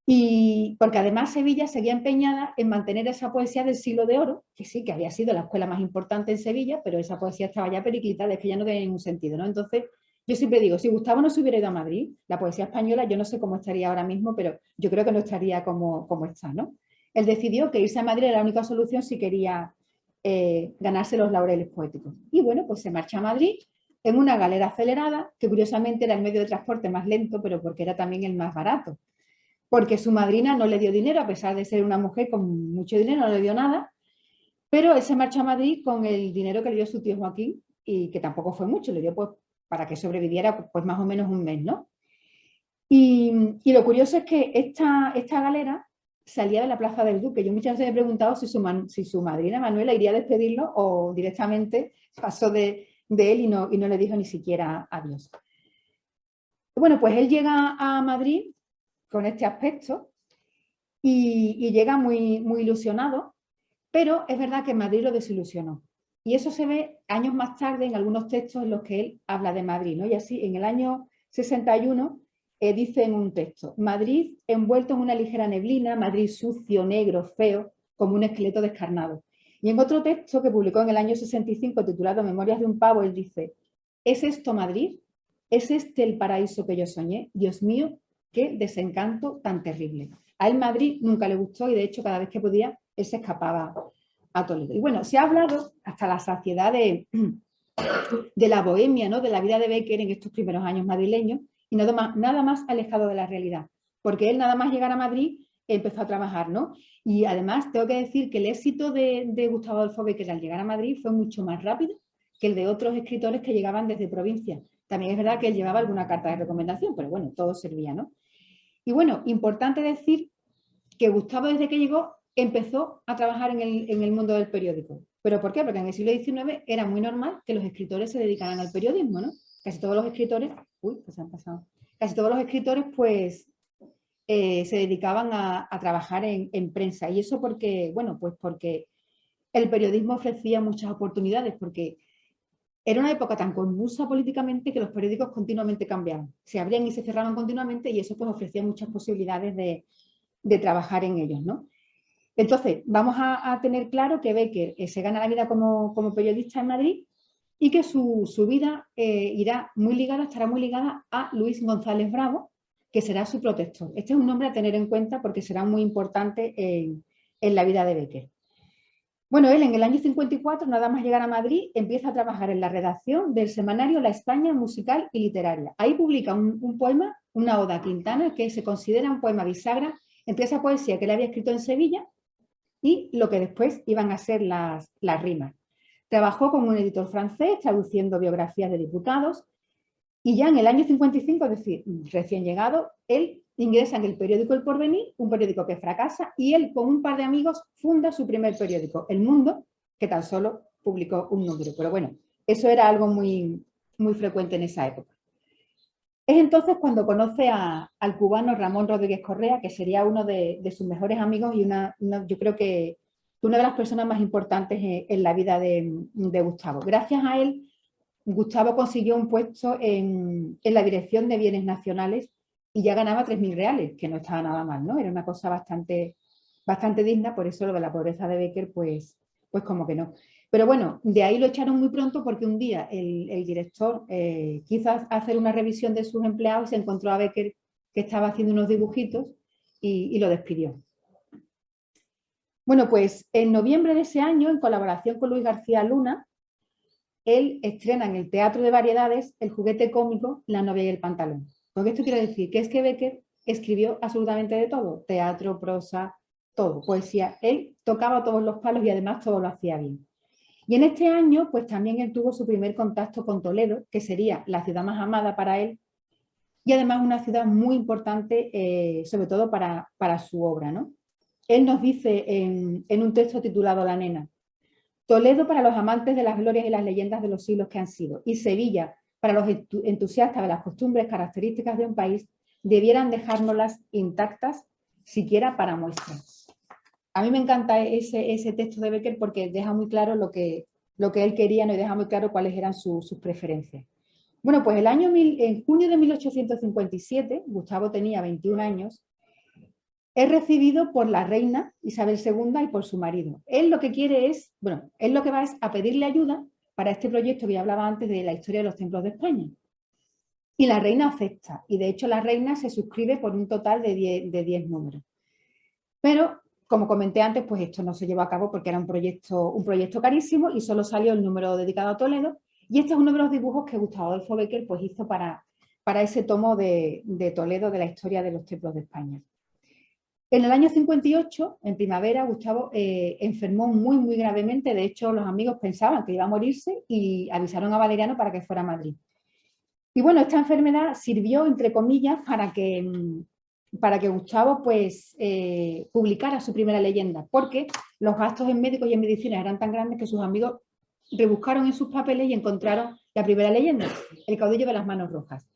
Y porque además Sevilla seguía empeñada en mantener esa poesía del siglo de oro, que sí, que había sido la escuela más importante en Sevilla, pero esa poesía estaba ya periclitada, es que ya no tenía ningún sentido, ¿no? Entonces, yo siempre digo, si Gustavo no se hubiera ido a Madrid, la poesía española, yo no sé cómo estaría ahora mismo, pero yo creo que no estaría como está, ¿no? Él decidió que irse a Madrid era la única solución si quería ganarse los laureles poéticos. Y bueno, pues se marcha a Madrid en una galera acelerada, que curiosamente era el medio de transporte más lento, pero porque era también el más barato. Porque su madrina no le dio dinero, a pesar de ser una mujer con mucho dinero, no le dio nada, pero él se marchó a Madrid con el dinero que le dio su tío Joaquín, y que tampoco fue mucho, le dio pues para que sobreviviera pues más o menos un mes, ¿no? Y lo curioso es que esta galera salía de la Plaza del Duque. Yo muchas veces me he preguntado si su madrina Manuela iría a despedirlo o directamente pasó de él y no le dijo ni siquiera adiós. Bueno, pues él llega a Madrid con este aspecto y llega muy ilusionado, pero es verdad que Madrid lo desilusionó. Y eso se ve años más tarde en algunos textos en los que él habla de Madrid, ¿no? Y así, en el año 61, dice en un texto: Madrid envuelto en una ligera neblina, Madrid sucio, negro, feo, como un esqueleto descarnado. Y en otro texto que publicó en el año 65, titulado Memorias de un pavo, él dice: ¿es esto Madrid? ¿Es este el paraíso que yo soñé? Dios mío, qué desencanto tan terrible. A él Madrid nunca le gustó y de hecho cada vez que podía él se escapaba a Toledo. Y bueno, se ha hablado hasta la saciedad de la bohemia, ¿no? De la vida de Bécquer en estos primeros años madrileños y nada más alejado de la realidad, porque él nada más llegar a Madrid empezó a trabajar, ¿no? Y además tengo que decir que el éxito de Gustavo Adolfo Bécquer al llegar a Madrid fue mucho más rápido que el de otros escritores que llegaban desde provincia. También es verdad que él llevaba alguna carta de recomendación, pero bueno, todo servía, ¿no? Y bueno, importante decir que Gustavo desde que llegó empezó a trabajar en el mundo del periódico. ¿Pero por qué? Porque en el siglo XIX era muy normal que los escritores se dedicaran al periodismo, ¿no? Casi todos los escritores, pues han pasado. Casi todos los escritores, pues, se dedicaban a trabajar en prensa. Y eso porque, bueno, pues porque el periodismo ofrecía muchas oportunidades, porque era una época tan convulsa políticamente que los periódicos continuamente cambiaban. Se abrían y se cerraban continuamente y eso pues ofrecía muchas posibilidades de trabajar en ellos, ¿no? Entonces, vamos a tener claro que Bécquer se gana la vida como periodista en Madrid y que su vida estará muy ligada a Luis González Bravo, que será su protector. Este es un nombre a tener en cuenta porque será muy importante en la vida de Bécquer. Bueno, él en el año 54, nada más llegar a Madrid, empieza a trabajar en la redacción del semanario La España Musical y Literaria. Ahí publica un poema, una oda a Quintana, que se considera un poema bisagra entre esa poesía que él había escrito en Sevilla y lo que después iban a ser las rimas. Trabajó con un editor francés traduciendo biografías de diputados y ya en el año 55, es decir, recién llegado, él ingresa en el periódico El Porvenir, un periódico que fracasa, y él con un par de amigos funda su primer periódico, El Mundo, que tan solo publicó un número. Pero bueno, eso era algo muy frecuente en esa época. Es entonces cuando conoce al cubano Ramón Rodríguez Correa, que sería uno de sus mejores amigos y yo creo que una de las personas más importantes en la vida de Gustavo. Gracias a él, Gustavo consiguió un puesto en la Dirección de Bienes Nacionales y ya ganaba 3.000 reales, que no estaba nada mal, ¿no? Era una cosa bastante digna, por eso lo de la pobreza de Bécquer, pues como que no. Pero bueno, de ahí lo echaron muy pronto porque un día el director quiso hacer una revisión de sus empleados y se encontró a Bécquer que estaba haciendo unos dibujitos y lo despidió. Bueno, pues en noviembre de ese año, en colaboración con Luis García Luna, él estrena en el Teatro de Variedades el juguete cómico La novia y el pantalón. Con esto quiero decir que es que Bécquer escribió absolutamente de todo, teatro, prosa, todo, poesía. Él tocaba todos los palos y además todo lo hacía bien. Y en este año, pues también él tuvo su primer contacto con Toledo, que sería la ciudad más amada para él y además una ciudad muy importante, sobre todo para su obra, ¿no? Él nos dice en un texto titulado La nena: Toledo para los amantes de las glorias y las leyendas de los siglos que han sido, y Sevilla para los entusiastas de las costumbres características de un país, debieran dejárnoslas intactas, siquiera para muestra. A mí me encanta ese texto de Bécquer porque deja muy claro lo que él quería, ¿no? Y deja muy claro cuáles eran sus preferencias. Bueno, pues en junio de 1857, Gustavo tenía 21 años, es recibido por la reina Isabel II y por su marido. Él lo que quiere es, bueno, él lo que va es a pedirle ayuda para este proyecto que ya hablaba antes de la historia de los templos de España. Y la reina acepta, y de hecho la reina se suscribe por un total de 10 números. Pero, como comenté antes, pues esto no se llevó a cabo porque era un proyecto carísimo y solo salió el número dedicado a Toledo, y este es uno de los dibujos que Gustavo Adolfo Bécquer pues hizo para ese tomo de Toledo de la historia de los templos de España. En el año 58, en primavera, Gustavo enfermó muy gravemente. De hecho, los amigos pensaban que iba a morirse y avisaron a Valeriano para que fuera a Madrid. Y bueno, esta enfermedad sirvió, entre comillas, para que Gustavo pues, publicara su primera leyenda, porque los gastos en médicos y en medicina eran tan grandes que sus amigos rebuscaron en sus papeles y encontraron la primera leyenda, El caudillo de las manos rojas.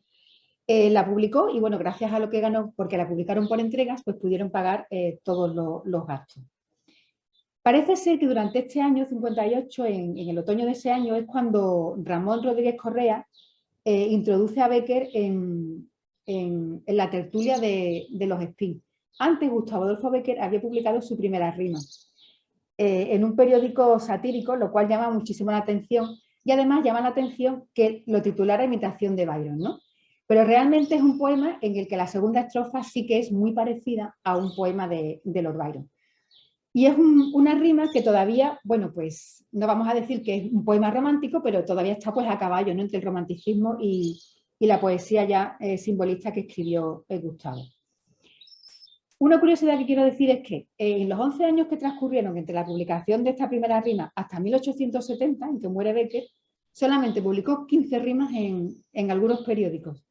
La publicó y bueno, gracias a lo que ganó, porque la publicaron por entregas, pues pudieron pagar todos los gastos. Parece ser que durante este año 58, en el otoño de ese año, es cuando Ramón Rodríguez Correa introduce a Bécquer en la tertulia de los Spin. Antes, Gustavo Adolfo Bécquer había publicado su primera rima en un periódico satírico, lo cual llama muchísimo la atención, y además llama la atención que lo titulara Imitación de Byron, ¿no? Pero realmente es un poema en el que la segunda estrofa sí que es muy parecida a un poema de Lord Byron. Y es una rima que todavía, bueno, pues no vamos a decir que es un poema romántico, pero todavía está pues a caballo, ¿no?, entre el romanticismo y la poesía ya simbolista que escribió Gustavo. Una curiosidad que quiero decir es que en los 11 años que transcurrieron entre la publicación de esta primera rima hasta 1870, en que muere Bécquer, solamente publicó 15 rimas en algunos periódicos.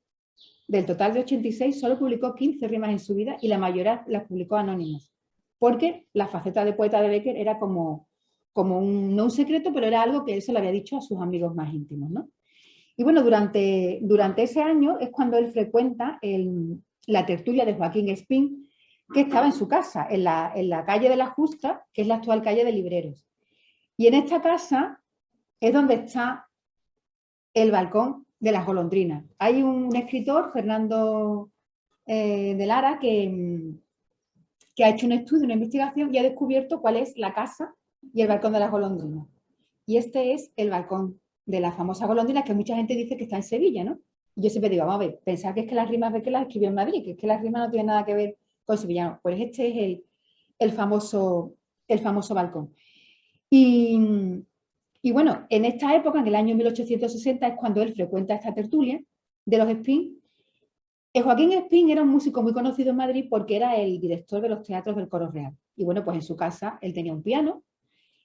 Del total de 86, solo publicó 15 rimas en su vida y la mayoría las publicó anónimas, porque la faceta de poeta de Bécquer era como no un secreto, pero era algo que él se lo había dicho a sus amigos más íntimos, ¿no? Y bueno, durante ese año es cuando él frecuenta la tertulia de Joaquín Espín, que estaba en su casa, en la calle de la Justa, que es la actual calle de Libreros. Y en esta casa es donde está el balcón de las golondrinas. Hay un escritor, Fernando de Lara, que ha hecho un estudio, una investigación y ha descubierto cuál es la casa y el balcón de las golondrinas. Y este es el balcón de la famosa golondrina, que mucha gente dice que está en Sevilla, ¿no? Y yo siempre digo, vamos a ver, pensar que es que las rimas Bécquer las escribió en Madrid, que es que las rimas no tienen nada que ver con sevillano. Pues este es el famoso balcón. Y bueno, en esta época, en el año 1860, es cuando él frecuenta esta tertulia de los Spin. Joaquín Espín era un músico muy conocido en Madrid porque era el director de los teatros del Coro Real. Y bueno, pues en su casa él tenía un piano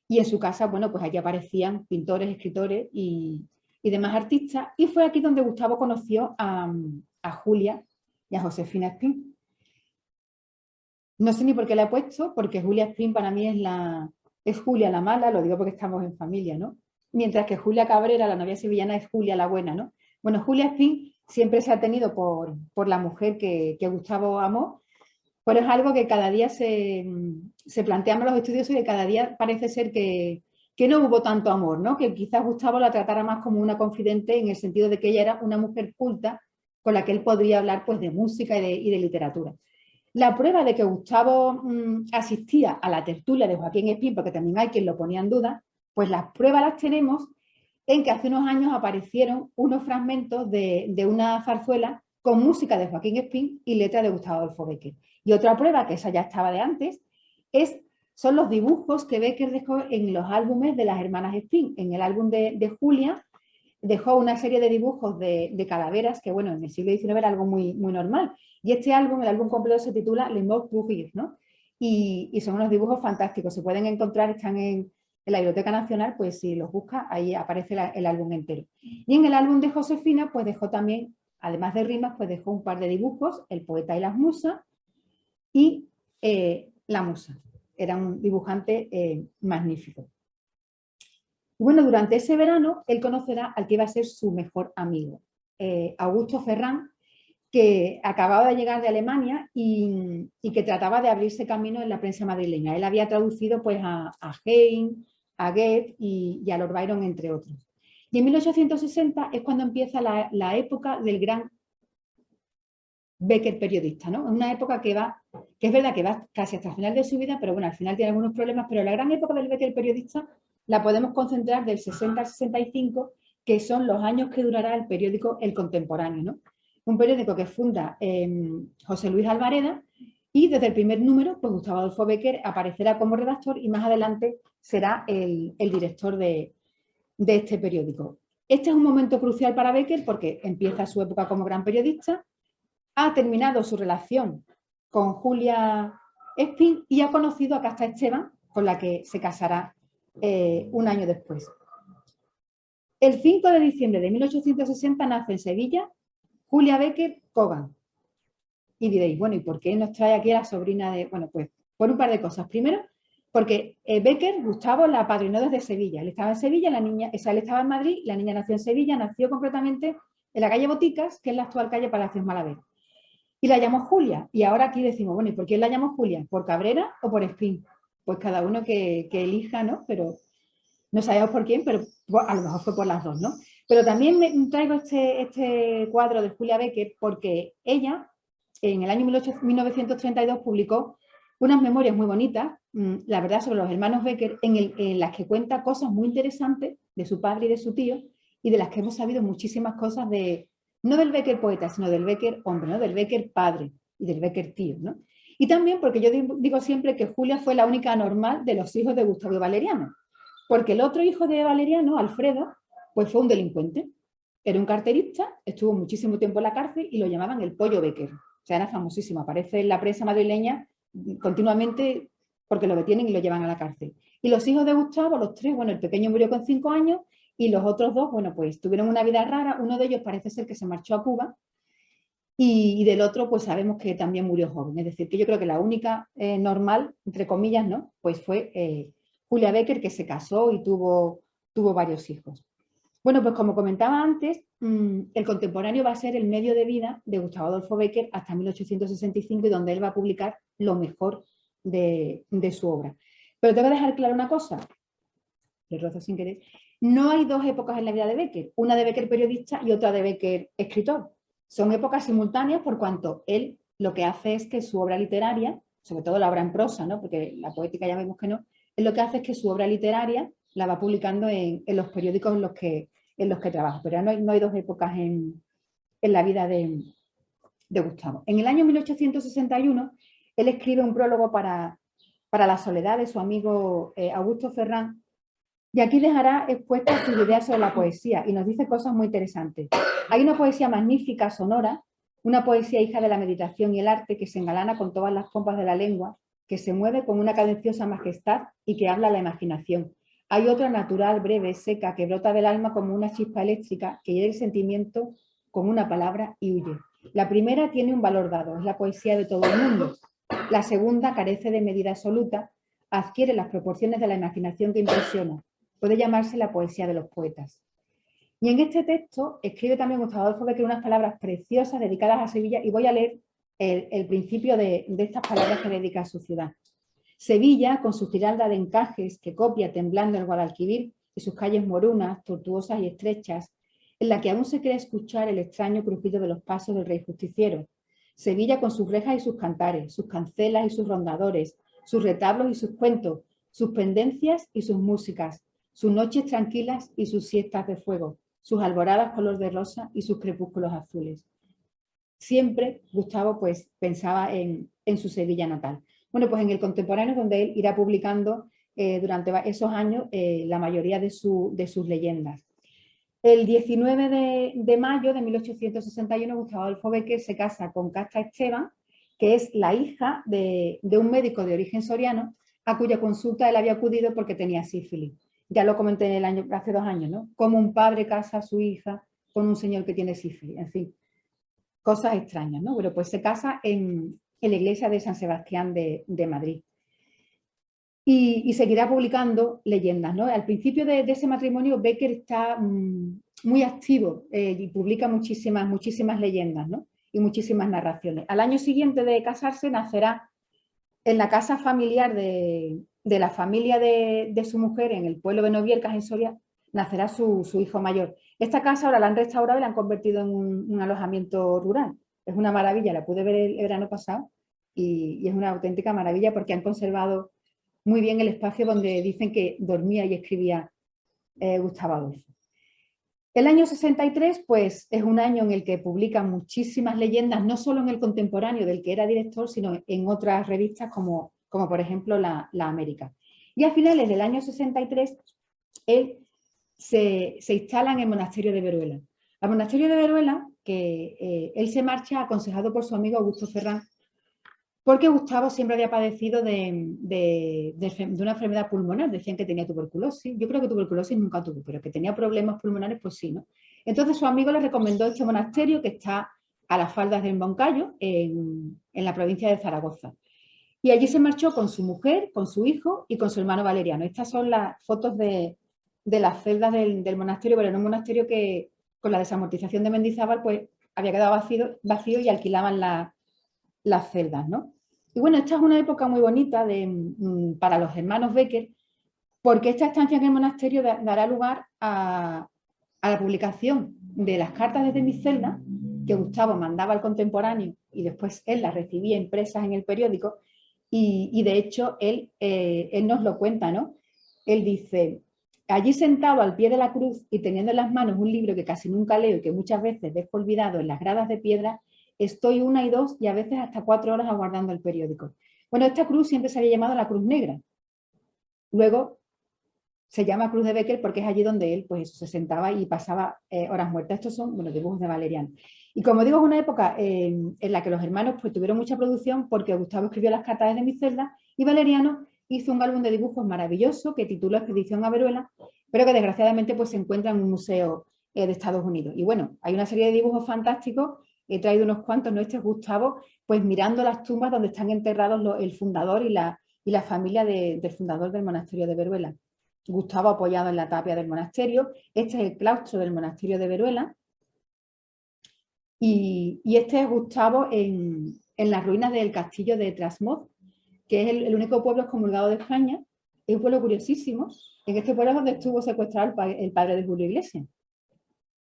y en su casa, bueno, pues allí aparecían pintores, escritores y demás artistas. Y fue aquí donde Gustavo conoció a Julia y a Josefina Espín. No sé ni por qué la he puesto, porque Julia Espín para mí es Julia la mala, lo digo porque estamos en familia, ¿no? Mientras que Julia Cabrera, la novia sevillana, es Julia la buena, ¿no? Bueno, Julia Espín siempre se ha tenido por la mujer que Gustavo amó, pero es algo que cada día se plantean los estudios y que cada día parece ser que no hubo tanto amor, ¿no? Que quizás Gustavo la tratara más como una confidente en el sentido de que ella era una mujer culta con la que él podría hablar pues, de música y de literatura. La prueba de que Gustavo asistía a la tertulia de Joaquín Espín, porque también hay quien lo ponía en duda, pues las pruebas las tenemos en que hace unos años aparecieron unos fragmentos de una zarzuela con música de Joaquín Espín y letra de Gustavo Adolfo Bécquer. Y otra prueba, que esa ya estaba de antes, son los dibujos que Bécquer dejó en los álbumes de las hermanas Espín. En el álbum de Julia dejó una serie de dibujos de calaveras, que bueno, en el siglo XIX era algo muy, muy normal. Y este álbum, el álbum completo, se titula Les Mots pour Rire, ¿no? Y son unos dibujos fantásticos, se pueden encontrar, están en la Biblioteca Nacional, pues si los busca, ahí aparece el álbum entero. Y en el álbum de Josefina, pues dejó también, además de rimas, pues dejó un par de dibujos, El poeta y las musas y La musa. Era un dibujante magnífico. Y bueno, durante ese verano, él conocerá al que iba a ser su mejor amigo, Augusto Ferrán, que acababa de llegar de Alemania y que trataba de abrirse camino en la prensa madrileña. Él había traducido pues, a Heine, a Goethe y a Lord Byron, entre otros. Y en 1860 es cuando empieza la época del gran Bécquer periodista, ¿no? Una época que es verdad que va casi hasta el final de su vida, pero bueno, al final tiene algunos problemas, pero la gran época del Bécquer periodista la podemos concentrar del 60 al 65, que son los años que durará el periódico El Contemporáneo, ¿no? Un periódico que funda José Luis Albareda y desde el primer número, pues Gustavo Adolfo Bécquer aparecerá como redactor y más adelante será el director de este periódico. Este es un momento crucial para Bécquer porque empieza su época como gran periodista, ha terminado su relación con Julia Espín y ha conocido a Casta Esteban, con la que se casará un año después. El 5 de diciembre de 1860 nace en Sevilla Julia Becker Cogan. Y diréis, bueno, ¿y por qué nos trae aquí a la sobrina de...? Bueno, pues por un par de cosas. Primero, porque Becker, Gustavo, la apadrinó desde Sevilla. Él estaba en Sevilla, la niña, o sea, él estaba en Madrid, la niña nació en Sevilla, nació concretamente en la calle Boticas, que es la actual calle Palacios Malaver. Y la llamó Julia. Y ahora aquí decimos, bueno, ¿y por qué la llamó Julia? ¿Por Cabrera o por Espín? Pues cada uno que elija, ¿no? Pero no sabemos por quién, pero a lo mejor fue por las dos, ¿no? Pero también me traigo este cuadro de Julia Becker porque ella, en el año 1932, publicó unas memorias muy bonitas, la verdad, sobre los hermanos Becker, en las que cuenta cosas muy interesantes de su padre y de su tío, y de las que hemos sabido muchísimas cosas no del Becker poeta, sino del Becker hombre, ¿no? Del Becker padre y del Becker tío, ¿no? Y también porque yo digo siempre que Julia fue la única normal de los hijos de Gustavo y Valeriano, porque el otro hijo de Valeriano, Alfredo, pues fue un delincuente. Era un carterista, estuvo muchísimo tiempo en la cárcel y lo llamaban el Pollo Becker. O sea, era famosísimo, aparece en la prensa madrileña continuamente porque lo detienen y lo llevan a la cárcel. Y los hijos de Gustavo, los tres, bueno, el pequeño murió con 5 años y los otros dos, bueno, pues tuvieron una vida rara. Uno de ellos parece ser que se marchó a Cuba y del otro, pues sabemos que también murió joven. Es decir, que yo creo que la única normal, entre comillas, ¿no? Pues fue Julia Becker, que se casó y tuvo varios hijos. Bueno, pues como comentaba antes, el contemporáneo va a ser el medio de vida de Gustavo Adolfo Bécquer hasta 1865 y donde él va a publicar lo mejor de su obra. Pero tengo que dejar claro una cosa, le rozo sin querer, no hay dos épocas en la vida de Bécquer, una de Bécquer periodista y otra de Bécquer escritor. Son épocas simultáneas por cuanto él lo que hace es que su obra literaria, sobre todo la obra en prosa, ¿no? Porque la poética ya vemos que no, él lo que hace es que su obra literaria la va publicando en los periódicos en los que trabaja. Pero no hay dos épocas en la vida de Gustavo. En el año 1861, él escribe un prólogo para la soledad de su amigo Augusto Ferrán, y aquí dejará expuestas sus ideas sobre la poesía y nos dice cosas muy interesantes. Hay una poesía magnífica, sonora, una poesía hija de la meditación y el arte que se engalana con todas las pompas de la lengua, que se mueve con una cadenciosa majestad y que habla a la imaginación. Hay otra natural, breve, seca, que brota del alma como una chispa eléctrica que hiere el sentimiento con una palabra y huye. La primera tiene un valor dado, es la poesía de todo el mundo. La segunda carece de medida absoluta, adquiere las proporciones de la imaginación que impresiona. Puede llamarse la poesía de los poetas. Y en este texto escribe también Gustavo Adolfo Bécquer unas palabras preciosas dedicadas a Sevilla y voy a leer el principio de estas palabras que dedica a su ciudad. Sevilla, con su giralda de encajes que copia temblando el Guadalquivir y sus calles morunas, tortuosas y estrechas, en la que aún se cree escuchar el extraño crujido de los pasos del rey justiciero. Sevilla con sus rejas y sus cantares, sus cancelas y sus rondadores, sus retablos y sus cuentos, sus pendencias y sus músicas, sus noches tranquilas y sus siestas de fuego, sus alboradas color de rosa y sus crepúsculos azules. Siempre Gustavo pues pensaba en su Sevilla natal. Bueno, pues en el contemporáneo donde él irá publicando durante esos años la mayoría de sus leyendas. El 19 de mayo de 1861 Gustavo Adolfo Bécquer se casa con Casta Esteban, que es la hija de un médico de origen soriano a cuya consulta él había acudido porque tenía sífilis. Ya lo comenté hace 2 años, ¿no? Cómo un padre casa a su hija con un señor que tiene sífilis, en fin, cosas extrañas, ¿no? Bueno, pues se casa en la iglesia de San Sebastián de Madrid. Y seguirá publicando leyendas, ¿no? Al principio de ese matrimonio, Bécquer está muy activo y publica muchísimas leyendas, ¿no? Y muchísimas narraciones. Al año siguiente de casarse nacerá en la casa familiar de la familia de su mujer, en el pueblo de Noviercas, en Soria, nacerá su hijo mayor. Esta casa ahora la han restaurado y la han convertido en un alojamiento rural. Es una maravilla, la pude ver el verano pasado y es una auténtica maravilla porque han conservado muy bien el espacio donde dicen que dormía y escribía Gustavo Adolfo. El año 63, pues, es un año en el que publica muchísimas leyendas, no solo en el contemporáneo del que era director, sino en otras revistas como por ejemplo la América. Y a finales del año 63, él se instala en el monasterio de Veruela. Al monasterio de Veruela, que él se marcha aconsejado por su amigo Augusto Ferrán, porque Gustavo siempre había padecido de una enfermedad pulmonar. Decían que tenía tuberculosis. Yo creo que tuberculosis nunca tuvo, pero que tenía problemas pulmonares, pues sí, ¿no? Entonces su amigo le recomendó este monasterio que está a las faldas del Moncayo, en la provincia de Zaragoza. Y allí se marchó con su mujer, con su hijo y con su hermano Valeriano. Estas son las fotos de las celdas del monasterio, pero era un monasterio que con la desamortización de Mendizábal pues había quedado vacío y alquilaban las celdas, ¿no? Y bueno, esta es una época muy bonita para los hermanos Becker, porque esta estancia en el monasterio dará lugar a la publicación de las cartas desde mi celda, que Gustavo mandaba al contemporáneo y después él las recibía impresas en el periódico, y de hecho él nos lo cuenta, ¿no? Él dice, allí sentado al pie de la cruz y teniendo en las manos un libro que casi nunca leo y que muchas veces dejo olvidado en las gradas de piedra, estoy 1 y 2 y a veces hasta 4 horas aguardando el periódico. Bueno, esta cruz siempre se había llamado la Cruz Negra. Luego se llama Cruz de Becker porque es allí donde él pues, se sentaba y pasaba horas muertas. Estos son dibujos de Valeriano. Y como digo, es una época en la que los hermanos pues, tuvieron mucha producción porque Gustavo escribió las cartas desde mi celda y Valeriano hizo un álbum de dibujos maravilloso que tituló Expedición a Veruela, pero que desgraciadamente pues, se encuentra en un museo de Estados Unidos. Y bueno, hay una serie de dibujos fantásticos, he traído unos cuantos, ¿no? Este es Gustavo, pues mirando las tumbas donde están enterrados el fundador y la familia del fundador del monasterio de Veruela. Gustavo apoyado en la tapia del monasterio. Este es el claustro del monasterio de Veruela. Y este es Gustavo en las ruinas del castillo de Trasmoz, que es el único pueblo excomulgado de España. Es un pueblo curiosísimo. En este pueblo es donde estuvo secuestrado el padre de Julio Iglesias.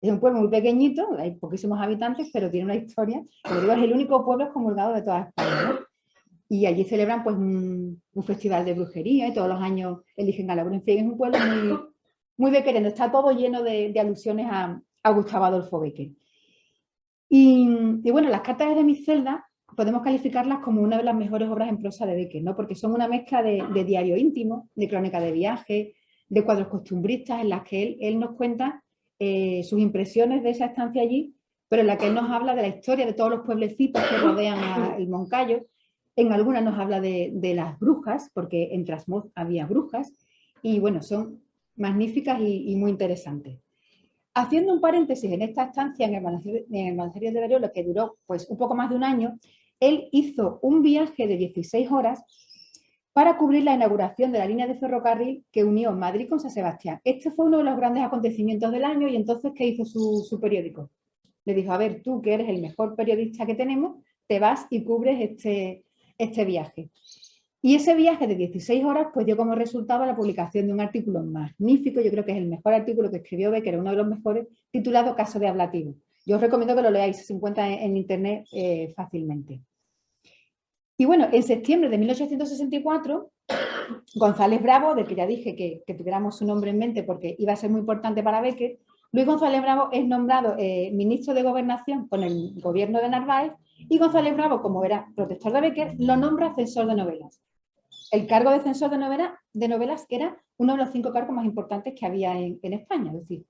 Es un pueblo muy pequeñito, hay poquísimos habitantes, pero tiene una historia. Como digo, es el único pueblo excomulgado de toda España, ¿no? Y allí celebran pues un festival de brujería y todos los años eligen a la bruja. En fin, es un pueblo muy becqueriano, está todo lleno de alusiones a Gustavo Adolfo Becker. Y bueno, las cartas de mi celda podemos calificarlas como una de las mejores obras en prosa de Becker, ¿no? Porque son una mezcla de diario íntimo, de crónica de viaje, de cuadros costumbristas en las que él nos cuenta sus impresiones de esa estancia allí, pero en la que él nos habla de la historia de todos los pueblecitos que rodean el Moncayo. En algunas nos habla de las brujas, porque en Trasmoz había brujas, y bueno, son magníficas y muy interesantes. Haciendo un paréntesis en esta estancia en el monasterio de Veruela, que duró pues un poco más de un año, él hizo un viaje de 16 horas para cubrir la inauguración de la línea de ferrocarril que unió Madrid con San Sebastián. Este fue uno de los grandes acontecimientos del año y entonces, ¿qué hizo su periódico? Le dijo, a ver, tú que eres el mejor periodista que tenemos, te vas y cubres este viaje. Y ese viaje de 16 horas pues dio como resultado la publicación de un artículo magnífico, yo creo que es el mejor artículo que escribió Becker, uno de los mejores, titulado Caso de Ablativo. Yo os recomiendo que lo leáis, se encuentra en internet fácilmente. Y bueno, en septiembre de 1864, González Bravo, del que ya dije que tuviéramos su nombre en mente porque iba a ser muy importante para Becker, Luis González Bravo es nombrado ministro de Gobernación con el gobierno de Narváez y González Bravo, como era protector de Becker, lo nombra censor de novelas. El cargo de censor de novelas era uno de los 5 cargos más importantes que había en España. Es decir,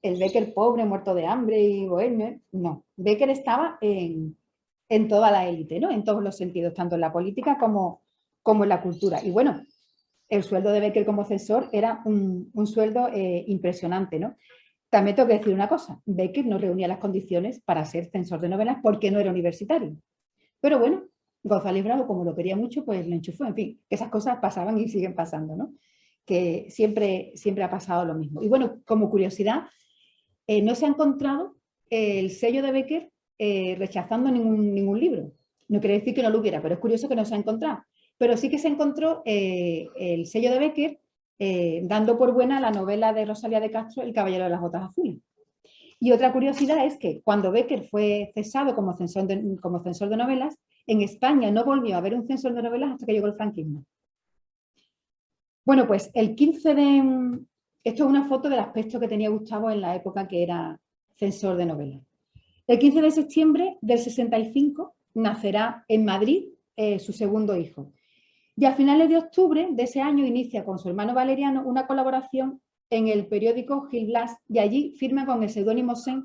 el Becker pobre, muerto de hambre y bohemio, no. Becker estaba en toda la élite, ¿no? En todos los sentidos, tanto en la política como en la cultura. Y bueno, el sueldo de Becker como censor era un sueldo impresionante, ¿no? También tengo que decir una cosa, Becker no reunía las condiciones para ser censor de novelas porque no era universitario. Pero bueno, González Bravo, como lo quería mucho, pues lo enchufó. En fin, que esas cosas pasaban y siguen pasando, ¿no? Que siempre ha pasado lo mismo. Y bueno, como curiosidad, no se ha encontrado el sello de Becker rechazando ningún libro. No quiere decir que no lo hubiera, pero es curioso que no se ha encontrado. Pero sí que se encontró el sello de Becker dando por buena la novela de Rosalía de Castro, El caballero de las botas azules. Y otra curiosidad es que cuando Becker fue cesado como censor de novelas, en España no volvió a haber un censor de novelas hasta que llegó el franquismo. Bueno, pues el 15 de... Esto es una foto del aspecto que tenía Gustavo en la época que era censor de novelas. El 15 de septiembre del 65 nacerá en Madrid su segundo hijo. Y a finales de octubre de ese año inicia con su hermano Valeriano una colaboración en el periódico Gil Blas y allí firma con el seudónimo Sen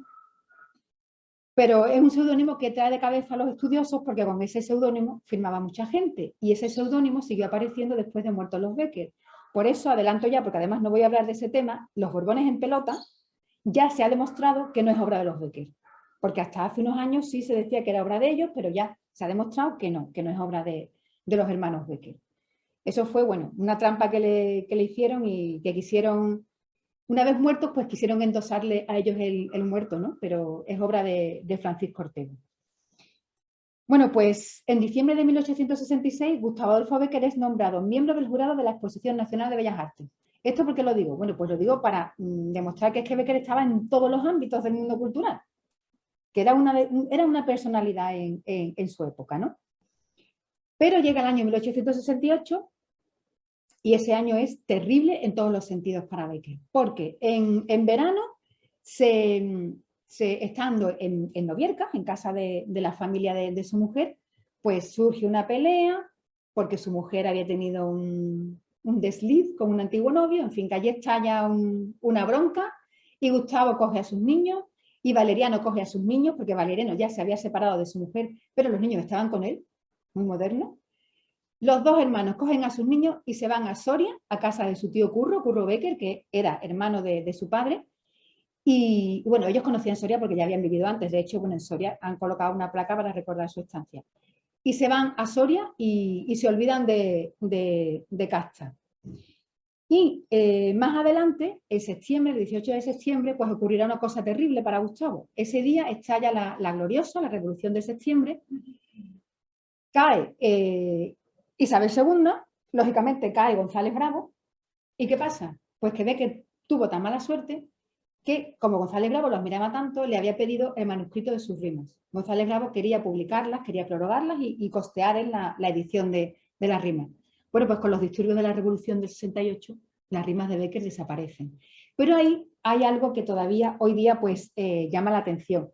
Pero es un seudónimo que trae de cabeza a los estudiosos porque con ese seudónimo firmaba mucha gente y ese seudónimo siguió apareciendo después de muertos los Becker. Por eso adelanto ya, porque además no voy a hablar de ese tema, Los Borbones en pelota ya se ha demostrado que no es obra de los Becker. Porque hasta hace unos años sí se decía que era obra de ellos, pero ya se ha demostrado que no es obra de los hermanos Becker. Eso fue, bueno, una trampa que le hicieron y que quisieron, una vez muertos, pues quisieron endosarle a ellos el muerto, ¿no? Pero es obra de Francisco Ortega. Bueno, pues en diciembre de 1866, Gustavo Adolfo Bécquer es nombrado miembro del jurado de la Exposición Nacional de Bellas Artes. ¿Esto por qué lo digo? Bueno, pues lo digo para demostrar que es que Bécquer estaba en todos los ámbitos del mundo cultural, que era una personalidad en su época, ¿no? Pero llega el año 1868 y ese año es terrible en todos los sentidos para Bécquer, porque en verano, estando en Novierca, en casa de la familia de su mujer, pues surge una pelea, porque su mujer había tenido un desliz con un antiguo novio, en fin, que allí estalla una bronca, y Gustavo coge a sus niños, y Valeriano coge a sus niños, porque Valeriano ya se había separado de su mujer, pero los niños estaban con él, muy moderno. Los dos hermanos cogen a sus niños y se van a Soria, a casa de su tío Curro Bécquer, que era hermano de su padre. Y bueno, ellos conocían Soria porque ya habían vivido antes. De hecho, bueno, en Soria han colocado una placa para recordar su estancia. Y se van a Soria y se olvidan de Casta. Y más adelante, en septiembre, el 18 de septiembre, pues ocurrirá una cosa terrible para Gustavo. Ese día estalla la gloriosa, la Revolución de Septiembre. Cae Isabel II, lógicamente cae González Bravo. ¿Y qué pasa? Pues que ve que tuvo tan mala suerte que, como González Bravo lo admiraba tanto, le había pedido el manuscrito de sus rimas. González Bravo quería publicarlas, quería prorrogarlas y costear en la edición de las rimas. Bueno, pues con los disturbios de la Revolución del 68, las rimas de Bécquer desaparecen. Pero ahí hay algo que todavía hoy día pues llama la atención.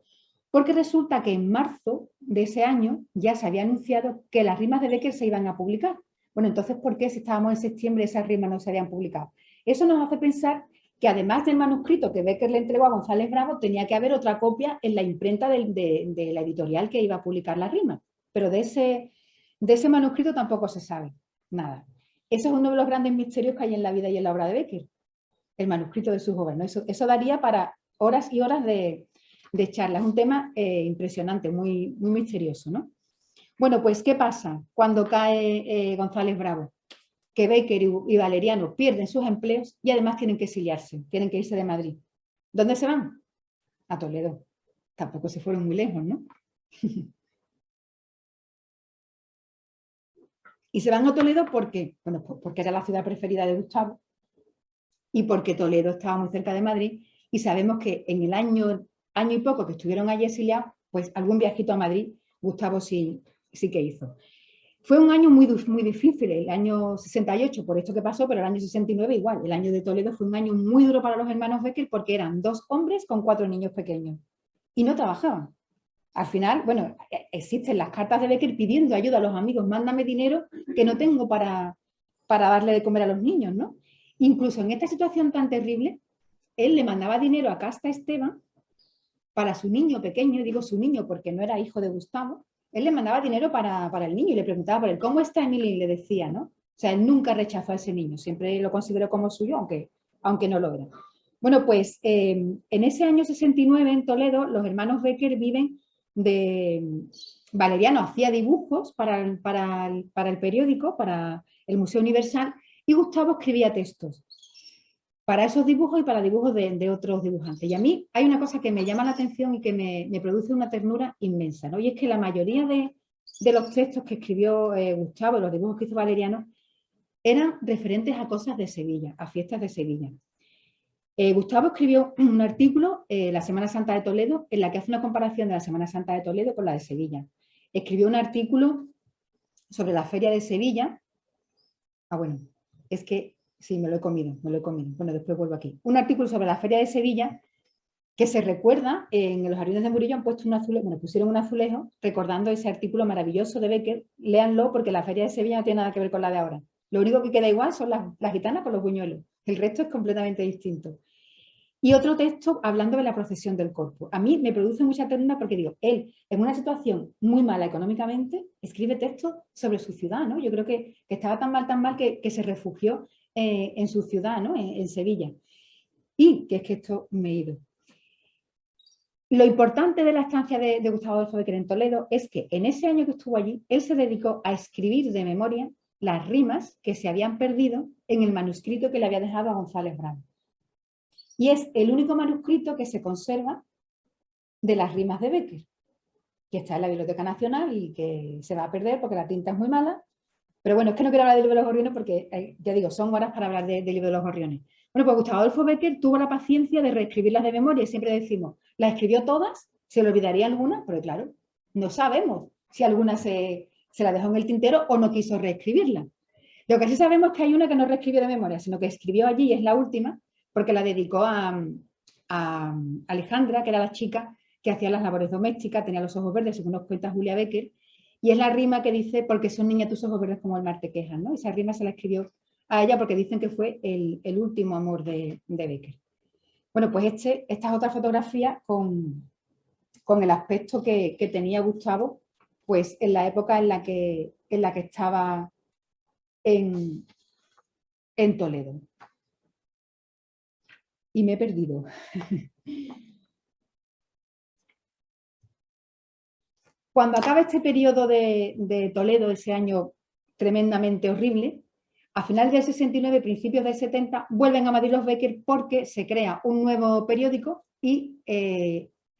Porque resulta que en marzo de ese año ya se había anunciado que las rimas de Bécquer se iban a publicar. Bueno, entonces, ¿por qué si estábamos en septiembre esas rimas no se habían publicado? Eso nos hace pensar que además del manuscrito que Bécquer le entregó a González Bravo, tenía que haber otra copia en la imprenta de la editorial que iba a publicar las rimas. Pero de ese manuscrito tampoco se sabe nada. Ese es uno de los grandes misterios que hay en la vida y en la obra de Bécquer, el manuscrito de su joven, ¿no? Eso daría para horas y horas de charla. Es un tema impresionante, muy, muy misterioso, ¿no? Bueno, pues, ¿qué pasa cuando cae González Bravo? Que Bécquer y Valeriano pierden sus empleos y además tienen que exiliarse, tienen que irse de Madrid. ¿Dónde se van? A Toledo. Tampoco se fueron muy lejos, ¿no? Y se van a Toledo porque, bueno, pues porque era la ciudad preferida de Gustavo y porque Toledo estaba muy cerca de Madrid y sabemos que en el año y poco que estuvieron allí exiliados, pues algún viajito a Madrid Gustavo sí que hizo. Fue un año muy, muy difícil, el año 68, por esto que pasó, pero el año 69 igual. El año de Toledo fue un año muy duro para los hermanos Bécquer porque eran 2 hombres con 4 niños pequeños y no trabajaban. Al final, bueno, existen las cartas de Bécquer pidiendo ayuda a los amigos, mándame dinero que no tengo para darle de comer a los niños, ¿no? Incluso en esta situación tan terrible, él le mandaba dinero a Casta Esteban para su niño pequeño, digo su niño porque no era hijo de Gustavo, él le mandaba dinero para el niño y le preguntaba por él, ¿cómo está Emily? Y le decía, ¿no? O sea, él nunca rechazó a ese niño, siempre lo consideró como suyo, aunque no lo era. Bueno, pues en ese año 69 en Toledo, los hermanos Bécquer viven de... Valeriano hacía dibujos para el periódico, para el Museo Universal, y Gustavo escribía textos para esos dibujos y para dibujos de otros dibujantes. Y a mí hay una cosa que me llama la atención y que me produce una ternura inmensa, ¿no? Y es que la mayoría de los textos que escribió Gustavo, los dibujos que hizo Valeriano, eran referentes a cosas de Sevilla, a fiestas de Sevilla. Gustavo escribió un artículo, La Semana Santa de Toledo, en la que hace una comparación de la Semana Santa de Toledo con la de Sevilla. Escribió un artículo sobre la Feria de Sevilla. Bueno, es que sí, me lo he comido. Bueno, después vuelvo aquí. Un artículo sobre la Feria de Sevilla que se recuerda, en los Jardines de Murillo han puesto un azulejo, bueno, pusieron un azulejo recordando ese artículo maravilloso de Bécquer. Léanlo porque la Feria de Sevilla no tiene nada que ver con la de ahora. Lo único que queda igual son las gitanas con los buñuelos. El resto es completamente distinto. Y otro texto hablando de la procesión del Corpus. A mí me produce mucha ternura porque digo, él en una situación muy mala económicamente escribe textos sobre su ciudad, ¿no? Yo creo que estaba tan mal que se refugió en su ciudad, ¿no? En Sevilla. Y que es que esto me he ido. Lo importante de la estancia de Gustavo Adolfo Bécquer en Toledo es que en ese año que estuvo allí, él se dedicó a escribir de memoria las rimas que se habían perdido en el manuscrito que le había dejado a González Bravo. Y es el único manuscrito que se conserva de las rimas de Bécquer, que está en la Biblioteca Nacional y que se va a perder porque la tinta es muy mala. Pero bueno, es que no quiero hablar del libro de los gorriones porque, ya digo, son horas para hablar del libro de los gorriones. Bueno, pues Gustavo Adolfo Bécquer tuvo la paciencia de reescribirlas de memoria y siempre decimos, las escribió todas, se le olvidaría alguna, pero claro, no sabemos si alguna se la dejó en el tintero o no quiso reescribirla. Lo que sí sabemos es que hay una que no reescribió de memoria, sino que escribió allí y es la última, porque la dedicó a Alejandra, que era la chica que hacía las labores domésticas, tenía los ojos verdes, según nos cuenta Julia Bécquer, y es la rima que dice, porque son niñas tus ojos verdes como el mar te quejan, ¿no? Esa rima se la escribió a ella porque dicen que fue el último amor de Bécquer. Bueno, pues esta es otra fotografía con el aspecto que tenía Gustavo, pues en la época en la que estaba en Toledo. Y me he perdido. Cuando acaba este periodo de Toledo, ese año tremendamente horrible, a finales del 69, principios del 70, vuelven a Madrid los Bécquer porque se crea un nuevo periódico y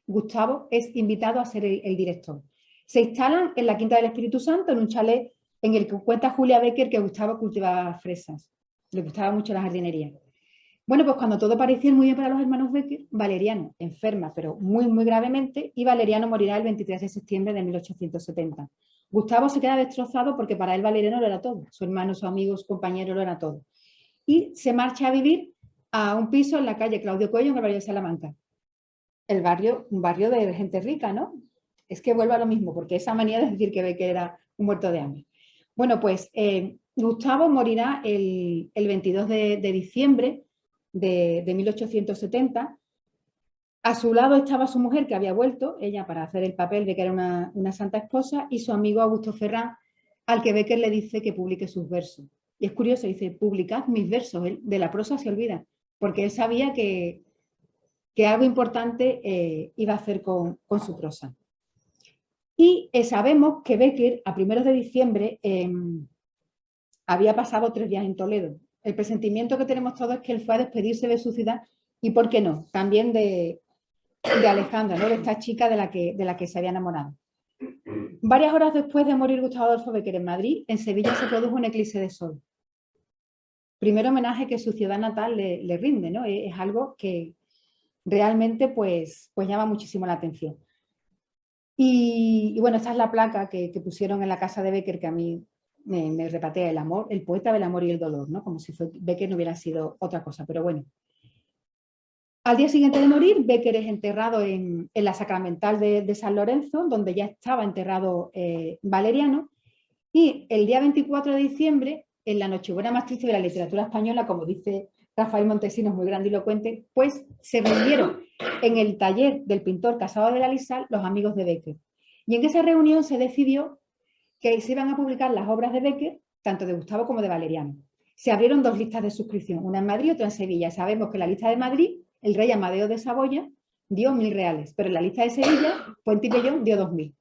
Gustavo es invitado a ser el director. Se instalan en la Quinta del Espíritu Santo, en un chalet en el que cuenta Julia Bécquer que Gustavo cultivaba fresas. Le gustaba mucho la jardinería. Bueno, pues cuando todo parecía muy bien para los hermanos Bécquer, Valeriano enferma, pero muy gravemente, y Valeriano morirá el 23 de septiembre de 1870. Gustavo se queda destrozado porque para él Valeriano lo era todo, su hermano, su amigo, su compañero lo era todo. Y se marcha a vivir a un piso en la calle Claudio Coello, en el barrio de Salamanca. Un barrio de gente rica, ¿no? Es que vuelve a lo mismo, porque esa manía de decir que Bécquer era un muerto de hambre. Bueno, pues Gustavo morirá el 22 de diciembre de 1870. A su lado estaba su mujer, que había vuelto, ella para hacer el papel de que era una santa esposa, y su amigo Augusto Ferrán, al que Bécquer le dice que publique sus versos. Y es curioso, dice, publicad mis versos, él de la prosa se olvida, porque él sabía que algo importante iba a hacer con su prosa. Y sabemos que Bécquer, a primeros de diciembre, había pasado 3 días en Toledo. El presentimiento que tenemos todos es que él fue a despedirse de su ciudad y, ¿por qué no?, también de Alejandra, ¿no?, de esta chica de la que se había enamorado. Varias horas después de morir Gustavo Adolfo Bécquer en Madrid, en Sevilla se produjo un eclipse de sol. Primer homenaje que su ciudad natal le rinde, ¿no? Es algo que realmente pues llama muchísimo la atención. Y bueno, esta es la placa que pusieron en la casa de Bécquer, que a mí me repatea el amor, el poeta del amor y el dolor, ¿no? Como si Bécquer no hubiera sido otra cosa, pero bueno. Al día siguiente de morir, Bécquer es enterrado en la Sacramental de San Lorenzo, donde ya estaba enterrado Valeriano, y el día 24 de diciembre, en la Nochebuena más triste de la literatura española, como dice Rafael Montesinos, muy grandilocuente, pues se reunieron en el taller del pintor Casado de la Lisal los amigos de Bécquer. Y en esa reunión se decidió que se iban a publicar las obras de Bécquer, tanto de Gustavo como de Valeriano. Se abrieron 2 listas de suscripción, una en Madrid y otra en Sevilla. Sabemos que en la lista de Madrid, el rey Amadeo de Saboya dio 1.000 reales, pero en la lista de Sevilla, Puente y Pellón dio 2.000.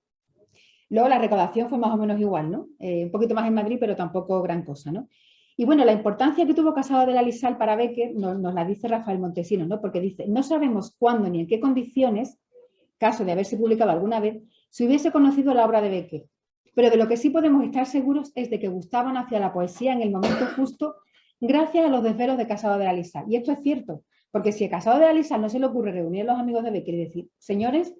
Luego la recaudación fue más o menos igual, ¿no? Un poquito más en Madrid, pero tampoco gran cosa, ¿no? Y bueno, la importancia que tuvo Casado de la Lisal para Bécquer nos la dice Rafael Montesinos, ¿no? Porque dice, no sabemos cuándo ni en qué condiciones, caso de haberse publicado alguna vez, se hubiese conocido la obra de Bécquer. Pero de lo que sí podemos estar seguros es de que Gustavo nació a la poesía en el momento justo gracias a los desvelos de Casado de la Lisal. Y esto es cierto, porque si a Casado de la Lisal no se le ocurre reunir a los amigos de Bécquer y decir, señores,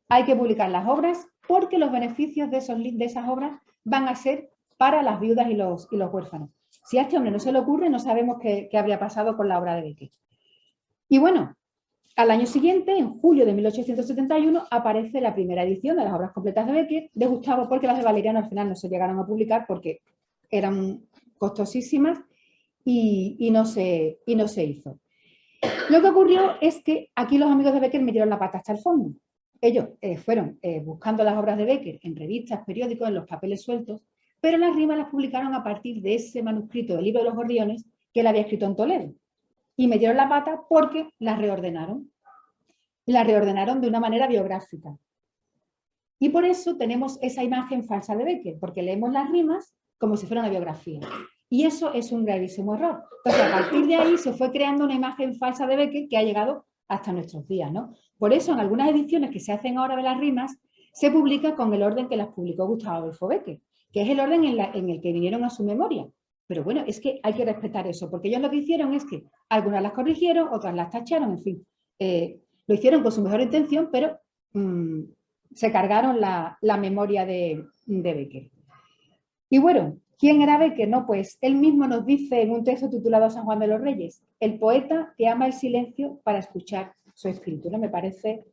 hay que publicar las obras porque los beneficios de esas obras van a ser para las viudas y los huérfanos. Si a este hombre no se le ocurre, no sabemos qué habría pasado con la obra de Bécquer. Y bueno, al año siguiente, en julio de 1871, aparece la primera edición de las obras completas de Bécquer, de Gustavo, porque las de Valeriano al final no se llegaron a publicar porque eran costosísimas y no se hizo. Lo que ocurrió es que aquí los amigos de Becker metieron la pata hasta el fondo. Ellos fueron buscando las obras de Becker en revistas, periódicos, en los papeles sueltos, pero las rimas las publicaron a partir de ese manuscrito del libro de los Gorriones que él había escrito en Toledo. Y metieron la pata porque las reordenaron. Las reordenaron de una manera biográfica. Y por eso tenemos esa imagen falsa de Becker, porque leemos las rimas como si fuera una biografía. Y eso es un gravísimo error. Entonces, a partir de ahí se fue creando una imagen falsa de Becker que ha llegado hasta nuestros días, ¿no? Por eso, en algunas ediciones que se hacen ahora de las rimas, se publica con el orden que las publicó Gustavo Adolfo Becker, que es el orden en el que vinieron a su memoria. Pero bueno, es que hay que respetar eso, porque ellos lo que hicieron es que algunas las corrigieron, otras las tacharon, en fin. Lo hicieron con su mejor intención, pero se cargaron la memoria de Becker. Y bueno, ¿quién era Becker? No, pues él mismo nos dice en un texto titulado San Juan de los Reyes, el poeta que ama el silencio para escuchar su espíritu. ¿No? Me parece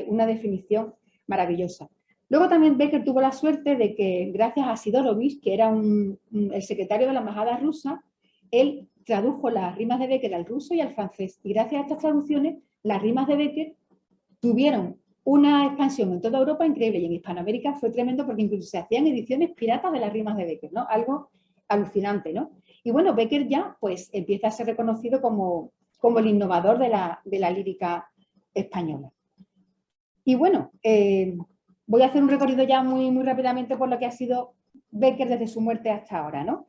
una definición maravillosa. Luego también Becker tuvo la suerte de que gracias a Sidorovich, que era el secretario de la embajada rusa, él tradujo las rimas de Becker al ruso y al francés. Y gracias a estas traducciones, las rimas de Becker tuvieron una expansión en toda Europa increíble, y en Hispanoamérica fue tremendo porque incluso se hacían ediciones piratas de las rimas de Becker, ¿no? Algo alucinante, ¿no? Y bueno, Becker ya pues empieza a ser reconocido como el innovador de la lírica española. Y bueno, voy a hacer un recorrido ya muy, muy rápidamente por lo que ha sido Becker desde su muerte hasta ahora, ¿no?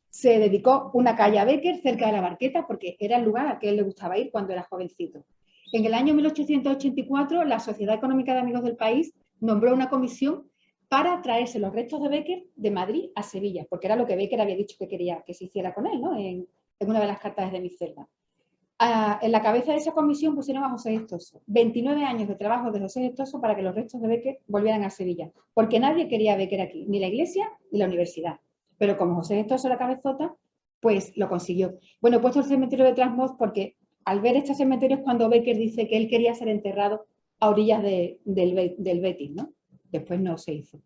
Se dedicó una calle a Becker cerca de la Barqueta porque era el lugar al que él le gustaba ir cuando era jovencito. En el año 1884, la Sociedad Económica de Amigos del País nombró una comisión para traerse los restos de Becker de Madrid a Sevilla, porque era lo que Becker había dicho que quería que se hiciera con él, ¿no? en una de las cartas de mi celda. En la cabeza de esa comisión pusieron a José Gestoso. 29 años de trabajo de José Gestoso para que los restos de Becker volvieran a Sevilla, porque nadie quería a Becker aquí, ni la iglesia ni la universidad. Pero como José Gestoso era cabezota, pues lo consiguió. Bueno, he puesto el cementerio de Trasmoz porque al ver este cementerio es cuando Becker dice que él quería ser enterrado a orillas del Betis, ¿no? Después no se hizo.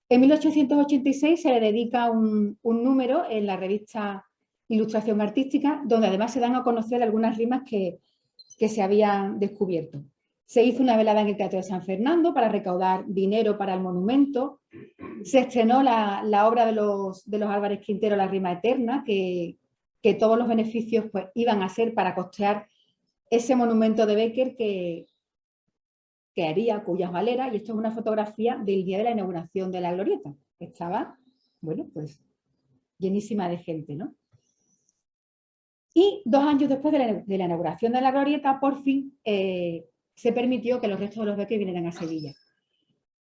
En 1886 se le dedica un número en la revista Ilustración Artística, donde además se dan a conocer algunas rimas que se habían descubierto. Se hizo una velada en el Teatro de San Fernando para recaudar dinero para el monumento. Se estrenó la obra de los Álvarez Quintero, La Rima Eterna, que todos los beneficios pues, iban a ser para costear ese monumento de Becker que haría Cuyas Valera, y esto es una fotografía del día de la inauguración de la glorieta. Estaba, bueno, pues llenísima de gente, ¿no? Y 2 años después de la inauguración de la glorieta, por fin se permitió que los restos de los Becker vinieran a Sevilla.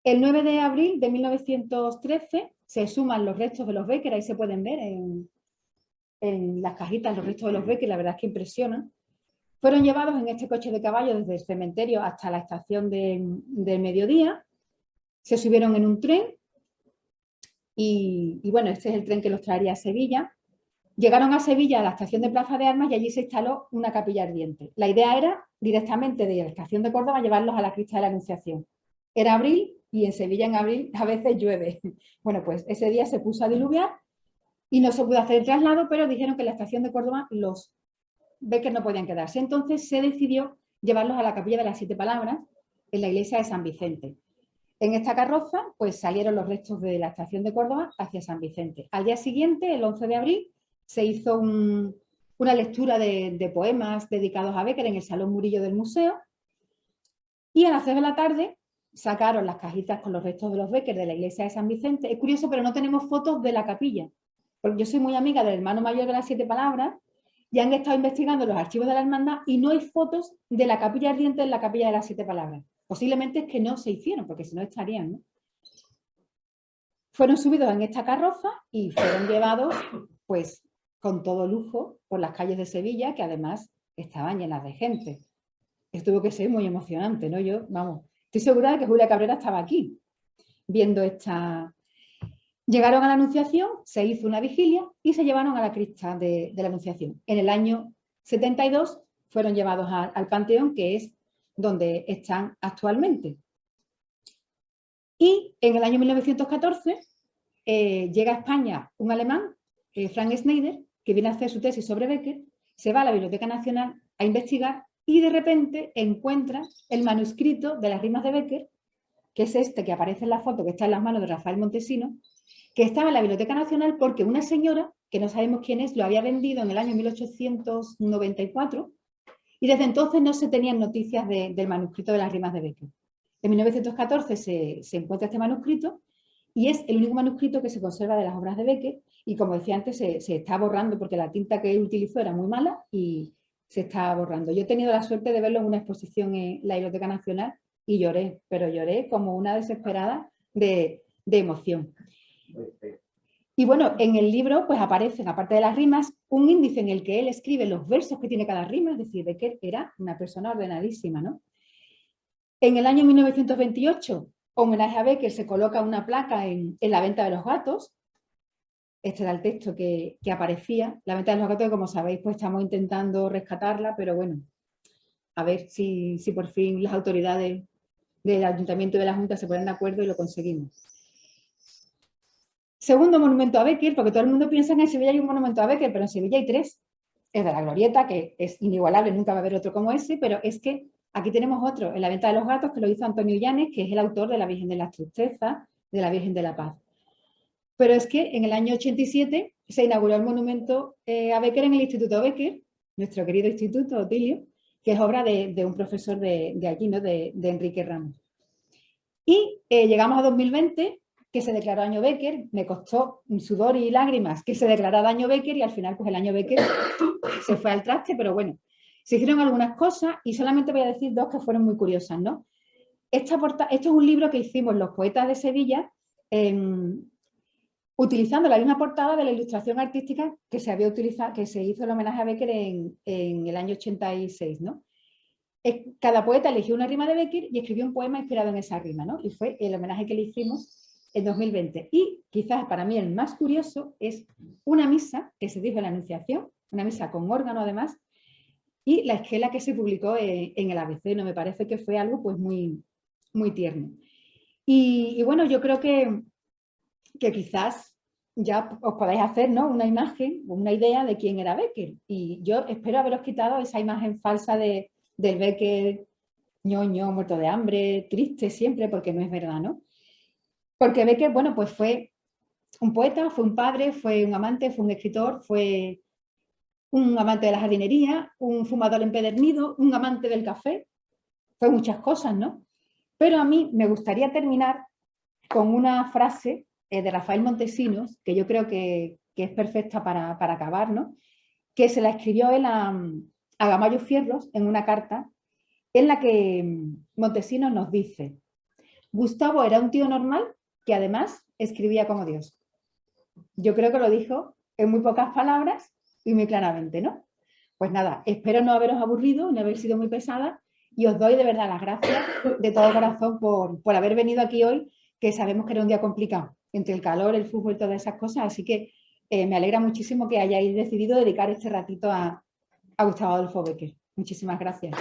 El 9 de abril de 1913 se suman los restos de los Becker, ahí se pueden ver en las cajitas los restos de los Becker, la verdad es que impresionan. Fueron llevados en este coche de caballo desde el cementerio hasta la estación del mediodía, se subieron en un tren y bueno, este es el tren que los traería a Sevilla. Llegaron a Sevilla a la estación de Plaza de Armas y allí se instaló una capilla ardiente. La idea era directamente de la estación de Córdoba llevarlos a la Crista de la Anunciación. Era abril y en Sevilla en abril a veces llueve. Bueno, pues ese día se puso a diluviar y no se pudo hacer el traslado, pero dijeron que en la estación de Córdoba los Becker no podían quedarse. Entonces se decidió llevarlos a la capilla de las 7 Palabras en la iglesia de San Vicente. En esta carroza pues salieron los restos de la estación de Córdoba hacia San Vicente. Al día siguiente, el 11 de abril, se hizo una lectura de poemas dedicados a Becker en el Salón Murillo del museo y a las 3 de la tarde sacaron las cajitas con los restos de los Becker de la iglesia de San Vicente. Es curioso, pero no tenemos fotos de la capilla, porque yo soy muy amiga del hermano mayor de las 7 Palabras y han estado investigando los archivos de la hermandad y no hay fotos de la capilla ardiente en la capilla de las 7 Palabras. Posiblemente es que no se hicieron, porque si no estarían, ¿no? Fueron subidos en esta carroza y fueron llevados, pues, con todo lujo por las calles de Sevilla, que además estaban llenas de gente. Esto tuvo que ser muy emocionante, ¿no? Yo, vamos, estoy segura de que Julia Cabrera estaba aquí viendo esta. Llegaron a la Anunciación, se hizo una vigilia y se llevaron a la crista de la Anunciación. En el año 72 fueron llevados al Panteón, que es donde están actualmente. Y en el año 1914 llega a España un alemán, Frank Schneider, que viene a hacer su tesis sobre Becker se va a la Biblioteca Nacional a investigar y de repente encuentra el manuscrito de las rimas de Bécquer, que es este que aparece en la foto, que está en las manos de Rafael Montesinos, que estaba en la Biblioteca Nacional porque una señora, que no sabemos quién es, lo había vendido en el año 1894 y desde entonces no se tenían noticias del manuscrito de las rimas de Bécquer. En 1914 se encuentra este manuscrito y es el único manuscrito que se conserva de las obras de Bécquer y, como decía antes, se está borrando porque la tinta que él utilizó era muy mala y se está borrando. Yo he tenido la suerte de verlo en una exposición en la Biblioteca Nacional y lloré, pero lloré como una desesperada de emoción. Y bueno, en el libro pues aparecen, aparte de las rimas, un índice en el que él escribe los versos que tiene cada rima, es decir, Bécquer era una persona ordenadísima, ¿no? En el año 1928, homenaje a Bécquer, se coloca una placa en la venta de los gatos. Este era el texto que aparecía. La venta de los gatos, como sabéis, pues estamos intentando rescatarla, pero bueno, a ver si por fin las autoridades del Ayuntamiento y de la Junta se ponen de acuerdo y lo conseguimos. Segundo monumento a Bécquer, porque todo el mundo piensa que en Sevilla hay un monumento a Bécquer, pero en Sevilla hay 3. Es de la Glorieta, que es inigualable, nunca va a haber otro como ese, pero es que aquí tenemos otro, en la Venta de los Gatos, que lo hizo Antonio Llanes, que es el autor de la Virgen de las Tristezas, de la Virgen de la Paz. Pero es que en el año 87 se inauguró el monumento a Bécquer en el Instituto Bécquer, nuestro querido instituto, Otilio, que es obra de un profesor de allí, ¿no? de Enrique Ramos. Y llegamos a 2020, que se declaró año Bécquer, me costó sudor y lágrimas que se declarara año Bécquer y al final pues el año Bécquer se fue al traste, pero bueno, se hicieron algunas cosas y solamente voy a decir 2 que fueron muy curiosas, ¿no? Esto es un libro que hicimos los poetas de Sevilla utilizando la misma portada de la ilustración artística que se había utilizado, que se hizo el homenaje a Bécquer en el año 86, ¿no? Cada poeta eligió una rima de Bécquer y escribió un poema inspirado en esa rima, ¿no? Y fue el homenaje que le hicimos en 2020. Y quizás para mí el más curioso es una misa que se dijo en la Anunciación, una misa con órgano además, y la esquela que se publicó en el ABC, ¿no? Me parece que fue algo pues muy, muy tierno. Y bueno, yo creo que quizás ya os podáis hacer, ¿no? Una imagen, una idea de quién era Bécquer. Y yo espero haberos quitado esa imagen falsa del Bécquer ñoño, muerto de hambre, triste siempre, porque no es verdad, ¿no? Porque Bécquer, bueno, pues fue un poeta, fue un padre, fue un amante, fue un escritor, fue un amante de la jardinería, un fumador empedernido, un amante del café, fue muchas cosas, ¿no? Pero a mí me gustaría terminar con una frase de Rafael Montesinos, que yo creo que es perfecta para acabar, ¿no? Que se la escribió él a Gamallo Fierros en una carta en la que Montesinos nos dice: Gustavo era un tío normal que además escribía como Dios. Yo creo que lo dijo en muy pocas palabras y muy claramente, ¿no? Pues nada, espero no haberos aburrido, no haber sido muy pesada y os doy de verdad las gracias de todo corazón por haber venido aquí hoy, que sabemos que era un día complicado, entre el calor, el fútbol y todas esas cosas, así que me alegra muchísimo que hayáis decidido dedicar este ratito a Gustavo Adolfo Bécquer. Muchísimas gracias.